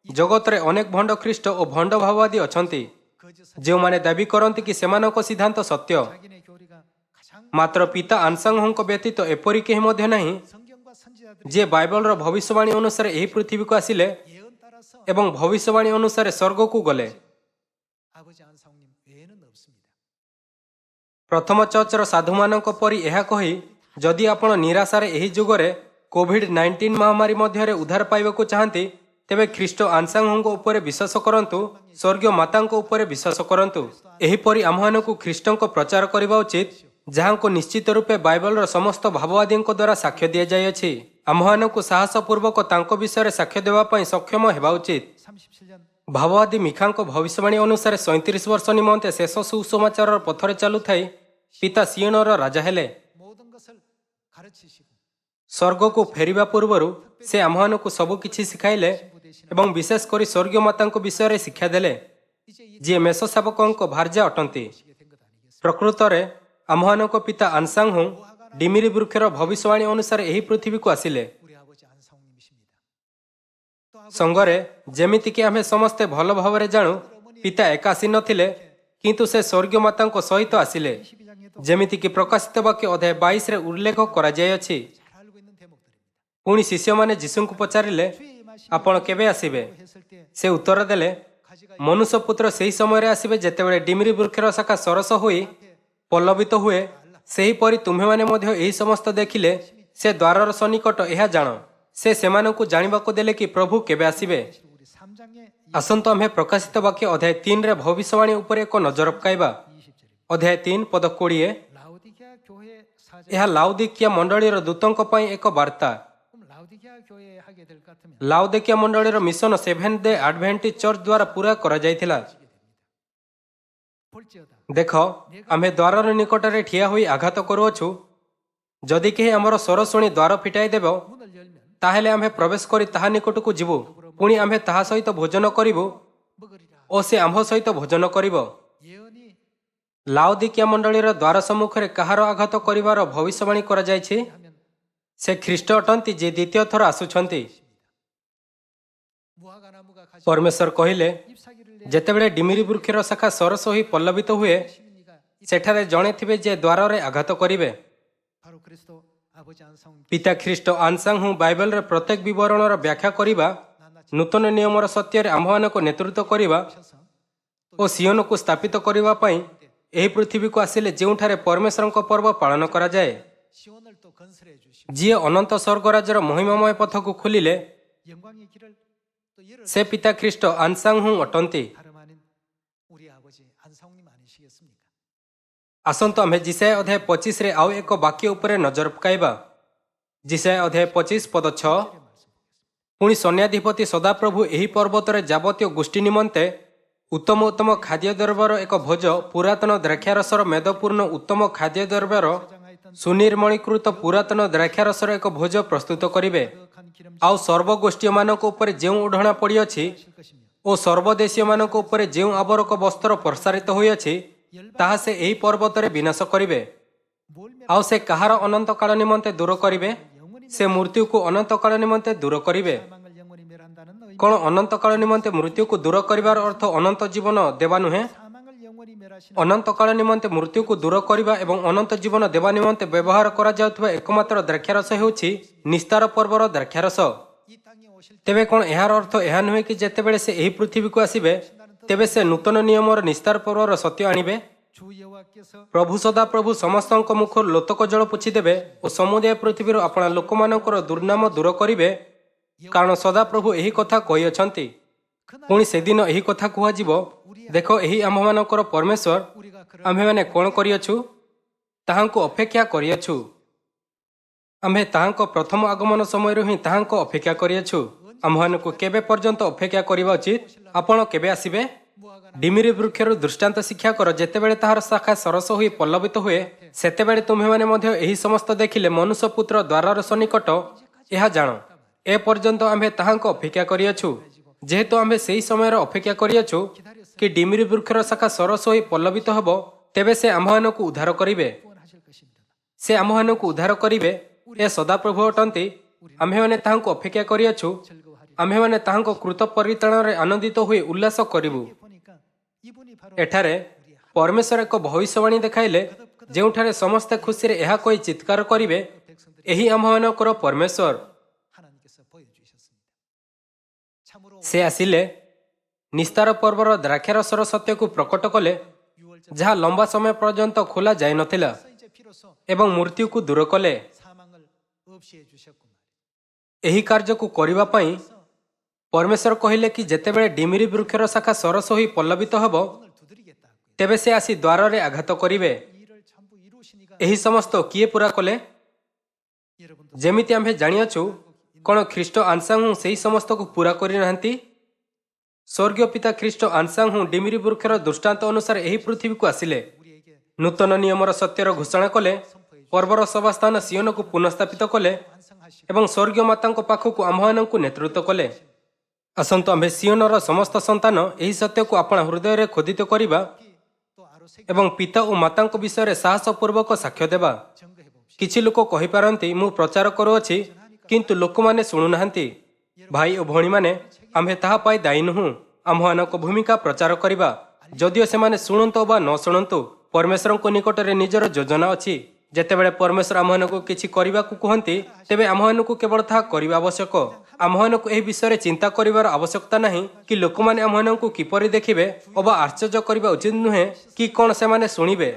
[SPEAKER 1] ଜଗତରେ ଅନେକ ଭଣ୍ଡ ଖ୍ରୀଷ୍ଟ ଓ ଭଣ୍ଡ ଭାବବାଦୀ ଅଛନ୍ତି
[SPEAKER 2] 거짓
[SPEAKER 1] ଯେଉଁମାନେ ଦାବି କରନ୍ତି କି ସେମାନଙ୍କ ସିଦ୍ଧାନ୍ତ ସତ୍ୟ।
[SPEAKER 2] 자기네 교리가 가장
[SPEAKER 1] ମାତ୍ର ପିତା ଆନସାଙ୍ଗଙ୍କ ବ୍ୟତୀତ ଏପରି କେହି ମଧ୍ୟ ନାହିଁ
[SPEAKER 2] 성경과 선지자들이
[SPEAKER 1] ଯିଏ ବାଇବଲର ଭବିଷ୍ୟବାଣୀ ଅନୁସାରେ ଏହି ପୃଥିବୀକୁ ଆସିଲେ
[SPEAKER 2] 예언 따라서
[SPEAKER 1] ଏବଂ ଭବିଷ୍ୟବାଣୀ ଅନୁସାରେ ସ୍ୱର୍ଗକୁ ଗଲେ।
[SPEAKER 2] 아버지 안상님 외에는 없습니다.
[SPEAKER 1] ପ୍ରଥମ ଚର୍ଚ୍ଚର ସାଧୁମାନଙ୍କ ପରି ଏହା କହି, ଯଦି ଆପଣ ନିରାଶାରେ ଏହି ଯୁଗରେ କୋଭିଡ-19 ମହାମାରୀ ମଧ୍ୟରେ ଉଦ୍ଧାର ପାଇବାକୁ ଚାହାନ୍ତି, ତେବେ ଖ୍ରୀଷ୍ଟ ଆନସାଙ୍ଗଙ୍କ ଉପରେ ବିଶ୍ୱାସ କରନ୍ତୁ, ସ୍ୱର୍ଗୀୟ ମାତାଙ୍କ ଉପରେ ବିଶ୍ୱାସ କରନ୍ତୁ। ଏହିପରି ଆମ୍ଭମାନଙ୍କୁ ଖ୍ରୀଷ୍ଟଙ୍କ ପ୍ରଚାର କରିବା ଉଚିତ, ଯାହାଙ୍କୁ ନିଶ୍ଚିତ ରୂପେ ବାଇବଲର ସମସ୍ତ ଭାବବାଦୀଙ୍କ ଦ୍ୱାରା ସାକ୍ଷ୍ୟ ଦିଆଯାଇଅଛି। ଆମ୍ଭମାନଙ୍କୁ ସାହସପୂର୍ବକ ତାଙ୍କ ବିଷୟରେ ସାକ୍ଷ୍ୟ ଦେବା ପାଇଁ ସକ୍ଷମ ହେବା ଉଚିତ।
[SPEAKER 2] 37년
[SPEAKER 1] ଭାବବାଦୀ ମିଖାଙ୍କ ଭବିଷ୍ୟବାଣୀ ଅନୁସାରେ 37 ବର୍ଷ ନିମନ୍ତେ ଶେଷ ସୁସମାଚାରର ପଥରେ ଚାଲୁଥାଇ ପିତା ସିଓନର ରାଜା ହେଲେ।
[SPEAKER 2] 모든 것을 가르치시고
[SPEAKER 1] ସ୍ୱର୍ଗକୁ ଫେରିବା ପୂର୍ବରୁ ସେ ଆମ୍ଭମାନଙ୍କୁ ସବୁ କିଛି ଶିଖାଇଲେ ଏବଂ ବିଶେଷ କରି ସ୍ୱର୍ଗୀୟ ମାତାଙ୍କ ବିଷୟରେ ଶିକ୍ଷା ଦେଲେ,
[SPEAKER 2] 이제 이
[SPEAKER 1] ଯିଏ ମେଷ ଶାବକଙ୍କ ଭାର୍ଯ୍ୟା ଅଟନ୍ତି।
[SPEAKER 2] 시게 된 것 아니겠습니까?
[SPEAKER 1] ପ୍ରକୃତରେ ଆମ୍ଭମାନଙ୍କ ପିତା ଆନସାଙ୍ଗ ଡିମିରି ବୃକ୍ଷର ଭବିଷ୍ୟବାଣୀ ଅନୁସାରେ ଏହି ପୃଥିବୀକୁ ଆସିଲେ।
[SPEAKER 2] 우리 아버지 안상님이십니다. 또 아버지
[SPEAKER 1] ସଙ୍ଗରେ ଯେମିତିକି ଆମେ ସମସ୍ତେ ଭଲ ଭାବରେ ଜାଣୁ, ପିତା ଏକା ଆସିନଥିଲେ, କିନ୍ତୁ ସେ ସ୍ୱର୍ଗୀୟ ମାତାଙ୍କ ସହିତ ଆସିଲେ,
[SPEAKER 2] 22장에도
[SPEAKER 1] ଯେମିତିକି ପ୍ରକାଶିତ ବାକ୍ୟ ଅଧ୍ୟାୟ 22ରେ ଉଲ୍ଲେଖ କରାଯାଇଅଛି।
[SPEAKER 2] 잘 알고 있는 대목들입니다.
[SPEAKER 1] ପୁଣି ଶିଷ୍ୟମାନେ ଯୀଶୁଙ୍କୁ ପଚାରିଲେ,
[SPEAKER 2] 주의 임하심이
[SPEAKER 1] ଆପଣ କେବେ ଆସିବେ?
[SPEAKER 2] 했을 때
[SPEAKER 1] ସେ ଉତ୍ତର ଦେଲେ,
[SPEAKER 2] 가지가
[SPEAKER 1] ମନୁଷ୍ୟ ପୁତ୍ର ସେହି ସମୟରେ ଆସିବେ ଯେତେବେଳେ ଡିମିରି ବୃକ୍ଷର ଶାଖା ସରସ ହୋଇ ପଲ୍ଲବିତ ହୁଏ। ସେହିପରି ତୁମ୍ଭେମାନେ ମଧ୍ୟ ଏହି ସମସ୍ତ ଦେଖିଲେ ସେ ଦ୍ୱାରର ସନ୍ନିକଟ ଏହା ଜାଣ। ସେ ସେମାନଙ୍କୁ ଜାଣିବାକୁ ଦେଲେ କି ପ୍ରଭୁ କେବେ ଆସିବେ।
[SPEAKER 2] 우리 3장의
[SPEAKER 1] ଆସନ୍ତୁ ଆମ୍ଭେ ପ୍ରକାଶିତ ବାକ୍ୟ ଅଧ୍ୟାୟ 3ରେ ଭବିଷ୍ୟବାଣୀ ଉପରେ ଏକ ନଜର ପକାଇବା।
[SPEAKER 2] 20절입니다.
[SPEAKER 1] ଅଧ୍ୟାୟ 3 ପଦ 20।
[SPEAKER 2] 라우디게아 교회 사제
[SPEAKER 1] ଏହା ଲାଉଦିକିଆ ମଣ୍ଡଳୀର ଦୂତଙ୍କ ପାଇଁ ଏକ ବାର୍ତ୍ତା।
[SPEAKER 2] 그럼 라우디게아 교회에 하게 될 것 같으면
[SPEAKER 1] ଲାଉଦିକିଆ ମଣ୍ଡଳୀର mission seventh day adventist church ଦ୍ୱାରା ପୁରା କରାଯାଇଥିଲା।
[SPEAKER 2] 볼지어다
[SPEAKER 1] ଦେଖ, ଆମ୍ଭେ ଦ୍ୱାରର ନିକଟରେ ଠିଆ ହୋଇ ଆଘାତ କରୁଅଛୁ। ଯଦି କେହି ଆମର ସ୍ୱର ଶୁଣି ଦ୍ୱାର ଫିଟାଇ ଦେବ,
[SPEAKER 2] 문을 열면
[SPEAKER 1] ତାହେଲେ ଆମ୍ଭେ ପ୍ରବେଶ କରି ତାହା ନିକଟକୁ ଯିବୁ। ପୁଣି ଆମ୍ଭେ ତାହା ସହିତ ଭୋଜନ କରିବୁ
[SPEAKER 2] 먹으리라.
[SPEAKER 1] ଓ ସେ ଆମ୍ଭ ସହିତ ଭୋଜନ କରିବ।
[SPEAKER 2] 예언이
[SPEAKER 1] ଲାଉଦିକିଆ ମଣ୍ଡଳୀର ଦ୍ୱାର ସମ୍ମୁଖରେ କାହାର ଆଘାତ କରିବାର ଭବିଷ୍ୟବାଣୀ କରାଯାଇଛି?
[SPEAKER 2] 하면
[SPEAKER 1] ସେ ଖ୍ରୀଷ୍ଟ ଅଟନ୍ତି ଯେ ଦ୍ୱିତୀୟ ଥର ଆସୁଛନ୍ତି।
[SPEAKER 2] 무화과 나무가 가지고
[SPEAKER 1] ପରମେଶ୍ୱର କହିଲେ,
[SPEAKER 2] 잎사귀를
[SPEAKER 1] ଯେତେବେଳେ ଡିମିରି ବୃକ୍ଷର ଶାଖା ସରସ ହୋଇ ପଲ୍ଲବିତ ହୁଏ,
[SPEAKER 2] 내시니가
[SPEAKER 1] ସେଠାରେ ଜଣେ ଥିବେ ଯେ ଦ୍ୱାରରେ ଆଘାତ କରିବେ।
[SPEAKER 2] 바로 그리스도 아버지 안성
[SPEAKER 1] ପିତା ଖ୍ରୀଷ୍ଟ ଆନସାଙ୍ଗ ବାଇବେଲର ପ୍ରତ୍ୟେକ ବିବରଣର ବ୍ୟାଖ୍ୟା କରିବା, ନୂତନ ନିୟମର ସତ୍ୟରେ ଆମ୍ଭମାନଙ୍କୁ ନେତୃତ୍ୱ କରିବା
[SPEAKER 2] 셔서
[SPEAKER 1] ଓ ସିଓନକୁ ସ୍ଥାପିତ କରିବା ପାଇଁ ଏହି ପୃଥିବୀକୁ ଆସିଲେ, ଯେଉଁଠାରେ ପରମେଶ୍ୱରଙ୍କ ପର୍ବ ପାଳନ କରାଯାଏ।
[SPEAKER 2] 시온을 또 건설해 주시고
[SPEAKER 1] ଯିଏ ଅନନ୍ତ ସ୍ୱର୍ଗରାଜ୍ୟର ମହିମାମୟ ପଥକୁ ଖୋଲିଲେ,
[SPEAKER 2] 영광의 길을 또 열어
[SPEAKER 1] ସେ ପିତା ଖ୍ରୀଷ୍ଟ ଆନସାଙ୍ଗ ଅଟନ୍ତି।
[SPEAKER 2] 다름 아닌 우리 아버지 안성님 아니시겠습니까?
[SPEAKER 1] ଆସନ୍ତୁ ଆମେ ଜିସାୟ ଅଧ୍ୟାୟ 25ରେ ଆଉ ଏକ ବାକ୍ୟ ଉପରେ ନଜର ପକାଇବା। ଜିସାୟ ଅଧ୍ୟାୟ 25 ପଦ 6। ପୁଣି ସୈନ୍ୟାଧିପତି ସଦାପ୍ରଭୁ ଏହି ପର୍ବତରେ ଯାବତୀୟ ଗୋଷ୍ଠୀ ନିମନ୍ତେ ଉତ୍ତମ ଉତ୍ତମ ଖାଦ୍ୟଦ୍ରବ୍ୟର ଏକ ଭୋଜ, ପୁରାତନ ଦ୍ରାକ୍ଷାରସର ମେଦପୂର୍ଣ୍ଣ ଉତ୍ତମ ଖାଦ୍ୟଦ୍ରବ୍ୟର ସୁନିର୍ମଳୀକୃତ ପୁରାତନ ଦ୍ରାକ୍ଷାରସର ଏକ ଭୋଜ ପ୍ରସ୍ତୁତ କରିବେ।
[SPEAKER 2] 한 기름
[SPEAKER 1] ଆଉ ସର୍ବଗୋଷ୍ଠୀୟମାନଙ୍କ ଉପରେ ଯେଉଁ ଓଢ଼ଣା ପଡ଼ିଅଛି
[SPEAKER 2] 실 것이며
[SPEAKER 1] ଓ ସର୍ବଦେଶୀୟମାନଙ୍କ ଉପରେ ଯେଉଁ ଆବରକ ବସ୍ତ୍ର ପ୍ରସାରିତ ହୋଇଅଛି, ତାହା ସେ ଏହି ପର୍ବତରେ ବିନାଶ କରିବେ।
[SPEAKER 2] 뭘
[SPEAKER 1] ଆଉ ସେ କାହାର ଅନନ୍ତକାଳ ନିମନ୍ତେ ଦୂର କରିବେ?
[SPEAKER 2] 영원히
[SPEAKER 1] ସେ ମୃତ୍ୟୁକୁ ଅନନ୍ତକାଳ ନିମନ୍ତେ ଦୂର କରିବେ।
[SPEAKER 2] 사망을 영원히 멸한다는 의미
[SPEAKER 1] କ'ଣ ଅନନ୍ତକାଳ ନିମନ୍ତେ ମୃତ୍ୟୁକୁ ଦୂର କରିବାର ଅର୍ଥ ଅନନ୍ତ ଜୀବନ ଦେବା ନୁହେଁ?
[SPEAKER 2] 사망을 영원히 멸하시는
[SPEAKER 1] ଅନନ୍ତକାଳ ନିମନ୍ତେ ମୃତ୍ୟୁକୁ ଦୂର କରିବା ଏବଂ ଅନନ୍ତ ଜୀବନ ଦେବା ନିମନ୍ତେ ବ୍ୟବହାର କରାଯାଉଥିବା ଏକମାତ୍ର ଦ୍ରାକ୍ଷାରସ ହେଉଛି ନିସ୍ତାର ପର୍ବର ଦ୍ରାକ୍ଷାରସ।
[SPEAKER 2] 이 땅에 오실 때
[SPEAKER 1] ତେବେ କ'ଣ ଏହାର ଅର୍ଥ ଏହା ନୁହେଁ କି ଯେତେବେଳେ ସେ ଏହି ପୃଥିବୀକୁ ଆସିବେ, ତେବେ ସେ ନୂତନ ନିୟମର ନିସ୍ତାର ପର୍ବର ସତ୍ୟ ଆଣିବେ?
[SPEAKER 2] 주 여호와께서
[SPEAKER 1] ପ୍ରଭୁ ସଦାପ୍ରଭୁ ସମସ୍ତଙ୍କ ମୁଖରୁ ଲୋତକ ଜଳ ପୋଛିଦେବେ ଓ ସମୁଦାୟ ପୃଥିବୀରୁ ଆପଣା ଲୋକମାନଙ୍କର ଦୁର୍ନାମ ଦୂର କରିବେ, କାରଣ ସଦାପ୍ରଭୁ ଏହି କଥା କହିଅଛନ୍ତି। ପୁଣି ସେଦିନ ଏହି କଥା କୁହାଯିବ, ଦେଖ ଏହି ଆମ୍ଭମାନଙ୍କର ପରମେଶ୍ୱର,
[SPEAKER 2] 우리가 그런
[SPEAKER 1] ଆମ୍ଭେମାନେ କ'ଣ କରିଅଛୁ? ତାହାଙ୍କୁ ଅପେକ୍ଷା କରିଅଛୁ। ଆମ୍ଭେ ତାହାଙ୍କ ପ୍ରଥମ ଆଗମନ ସମୟରୁ ହିଁ ତାହାଙ୍କ ଅପେକ୍ଷା କରିଅଛୁ। ଆମ୍ଭମାନଙ୍କୁ କେବେ ପର୍ଯ୍ୟନ୍ତ ଅପେକ୍ଷା କରିବା ଉଚିତ? ଆପଣ କେବେ ଆସିବେ?
[SPEAKER 2] 무화과
[SPEAKER 1] ଡିମିରି ବୃକ୍ଷରୁ ଦୃଷ୍ଟାନ୍ତ ଶିକ୍ଷା କର, ଯେତେବେଳେ ତାହାର ଶାଖା ସରସ ହୋଇ ପଲ୍ଲବିତ ହୁଏ, ସେତେବେଳେ ତୁମ୍ଭେମାନେ ମଧ୍ୟ ଏହି ସମସ୍ତ ଦେଖିଲେ ମନୁଷ୍ୟ ପୁତ୍ର ଦ୍ୱାରର ସନ୍ନିକଟ, ଏହା ଜାଣ। ଏ ପର୍ଯ୍ୟନ୍ତ ଆମ୍ଭେ ତାହାଙ୍କ ଅପେକ୍ଷା କରିଅଛୁ। ଯେହେତୁ ଆମ୍ଭେ ସେହି ସମୟର ଅପେକ୍ଷା କରିଅଛୁ କି ଡିମିରି ବୃକ୍ଷର ଶାଖା ସରସ ହୋଇ ପଲ୍ଲବିତ ହେବ, ତେବେ ସେ ଆମ୍ଭମାନଙ୍କୁ ଉଦ୍ଧାର କରିବେ।
[SPEAKER 2] 구원하실 것입니다.
[SPEAKER 1] ସେ ଆମ୍ଭମାନଙ୍କୁ ଉଦ୍ଧାର କରିବେ। ଏ ସଦାପ୍ରଭୁ ଅଟନ୍ତି। ଆମ୍ଭେମାନେ ତାହାଙ୍କୁ ଅପେକ୍ଷା କରିଅଛୁ।
[SPEAKER 2] 즐거워하리.
[SPEAKER 1] ଆମ୍ଭେମାନେ ତାହାଙ୍କ କୃତ ପରିତାଣରେ ଆନନ୍ଦିତ ହୋଇ ଉଲ୍ଲାସ କରିବୁ।
[SPEAKER 2] 보니까 이분이 바로
[SPEAKER 1] ଏଠାରେ ପରମେଶ୍ୱର ଏକ ଭବିଷ୍ୟବାଣୀ ଦେଖାଇଲେ, ଯେଉଁଠାରେ ସମସ୍ତେ ଖୁସିରେ ଏହା କହି ଚିତ୍କାର କରିବେ, ଏହି ଆମ୍ଭମାନଙ୍କର ପରମେଶ୍ୱର।
[SPEAKER 2] 하나님께서 보여주셨습니다. 참으로
[SPEAKER 1] ସେ ଆସିଲେ ନିସ୍ତାର ପର୍ବର ଦ୍ରାକ୍ଷାରସର ସତ୍ୟକୁ ପ୍ରକଟ କଲେ, ଯାହା ଲମ୍ବା ସମୟ ପର୍ଯ୍ୟନ୍ତ ଖୋଲା ଯାଇନଥିଲା,
[SPEAKER 2] 이제 비로소
[SPEAKER 1] ଏବଂ ମୃତ୍ୟୁକୁ ଦୂର କଲେ।
[SPEAKER 2] 사망을 없이 해주셨구만.
[SPEAKER 1] ଏହି କାର୍ଯ୍ୟକୁ କରିବା ପାଇଁ ପରମେଶ୍ୱର କହିଲେ କି ଯେତେବେଳେ ଡିମିରି ବୃକ୍ଷର ଶାଖା ସରସ ହୋଇ ପଲ୍ଲବିତ ହେବ,
[SPEAKER 2] 오늘 두드리겠다고요.
[SPEAKER 1] ତେବେ ସେ ଆସି ଦ୍ୱାରରେ ଆଘାତ କରିବେ।
[SPEAKER 2] 이 일을 전부 이루시니까
[SPEAKER 1] ଏହି ସମସ୍ତ କିଏ ପୂରା କଲେ?
[SPEAKER 2] 여러분도
[SPEAKER 1] ଯେମିତି ଆମ୍ଭେ ଜାଣିଅଛୁ, କ'ଣ ଖ୍ରୀଷ୍ଟ ଆନସାଙ୍ଗ ସେହି ସମସ୍ତକୁ ପୂରା କରିନାହାନ୍ତି? ସ୍ୱର୍ଗୀୟ ପିତା ଖ୍ରୀଷ୍ଟ ଆନସାଙ୍ଗ ଡିମିରି ବୃକ୍ଷର ଦୃଷ୍ଟାନ୍ତ ଅନୁସାରେ ଏହି ପୃଥିବୀକୁ ଆସିଲେ,
[SPEAKER 2] 우리에게
[SPEAKER 1] ନୂତନ ନିୟମର ସତ୍ୟର ଘୋଷଣା କଲେ, ପର୍ବର ସଭାସ୍ଥାନ ସିଓନକୁ ପୁନଃସ୍ଥାପିତ କଲେ
[SPEAKER 2] 완성하시고
[SPEAKER 1] ଏବଂ ସ୍ୱର୍ଗୀୟ ମାତାଙ୍କ ପାଖକୁ ଆମ୍ଭମାନଙ୍କୁ ନେତୃତ୍ୱ କଲେ। ଆସନ୍ତୁ ଆମ୍ଭେ ସିଓନର ସମସ୍ତ ସନ୍ତାନ ଏହି ସତ୍ୟକୁ ଆପଣା ହୃଦୟରେ ଖୋଦିତ କରିବା
[SPEAKER 2] 또 아로새
[SPEAKER 1] ଏବଂ ପିତା ଓ ମାତାଙ୍କ ବିଷୟରେ ସାହସପୂର୍ବକ ସାକ୍ଷ୍ୟ ଦେବା।
[SPEAKER 2] 증거해 봅시다.
[SPEAKER 1] କିଛି ଲୋକ କହିପାରନ୍ତି, ମୁଁ ପ୍ରଚାର କରୁଅଛି କିନ୍ତୁ ଲୋକମାନେ ଶୁଣୁନାହାନ୍ତି। ଭାଇ ଓ ଭଉଣୀମାନେ, ଆମ୍ଭେ ତାହା ପାଇଁ ଦାୟୀ ନୁହଁ। ଆମ୍ଭମାନଙ୍କ ଭୂମିକା ପ୍ରଚାର କରିବା। ଯଦିଓ ସେମାନେ ଶୁଣନ୍ତୁ ବା ନ ଶୁଣନ୍ତୁ, ପରମେଶ୍ୱରଙ୍କ ନିକଟରେ ନିଜର ଯୋଜନା ଅଛି। ଯେତେବେଳେ ପରମେଶ୍ୱର ଆମ୍ଭମାନଙ୍କୁ କିଛି କରିବାକୁ କୁହନ୍ତି, ତେବେ ଆମ୍ଭମାନଙ୍କୁ କେବଳ ତାହା କରିବା ଆବଶ୍ୟକ। ଆମ୍ଭମାନଙ୍କୁ ଏହି ବିଷୟରେ ଚିନ୍ତା କରିବାର ଆବଶ୍ୟକତା ନାହିଁ କି ଲୋକମାନେ ଆମ୍ଭମାନଙ୍କୁ କିପରି ଦେଖିବେ ଅବା ଆଶ୍ଚର୍ଯ୍ୟ କରିବା ଉଚିତ ନୁହେଁ କି କ'ଣ ସେମାନେ ଶୁଣିବେ।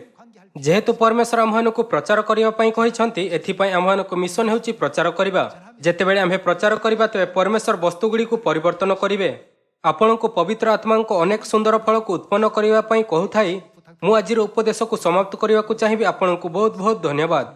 [SPEAKER 1] ଯେହେତୁ ପରମେଶ୍ୱର ଆମ୍ଭମାନଙ୍କୁ ପ୍ରଚାର କରିବା ପାଇଁ କହିଛନ୍ତି, ଏଥିପାଇଁ ଆମ୍ଭମାନଙ୍କ ମିଶନ ହେଉଛି ପ୍ରଚାର କରିବା। ଯେତେବେଳେ ଆମ୍ଭେ ପ୍ରଚାର କରିବା, ତେବେ ପରମେଶ୍ୱର ବସ୍ତୁଗୁଡ଼ିକୁ ପରିବର୍ତ୍ତନ କରିବେ। ଆପଣଙ୍କୁ ପବିତ୍ର ଆତ୍ମାଙ୍କ ଅନେକ ସୁନ୍ଦର ଫଳକୁ ଉତ୍ପନ୍ନ କରିବା ପାଇଁ କହୁଥାଇ ମୁଁ ଆଜିର ଉପଦେଶକୁ ସମାପ୍ତ କରିବାକୁ ଚାହିଁବି। ଆପଣଙ୍କୁ ବହୁତ ବହୁତ ଧନ୍ୟବାଦ।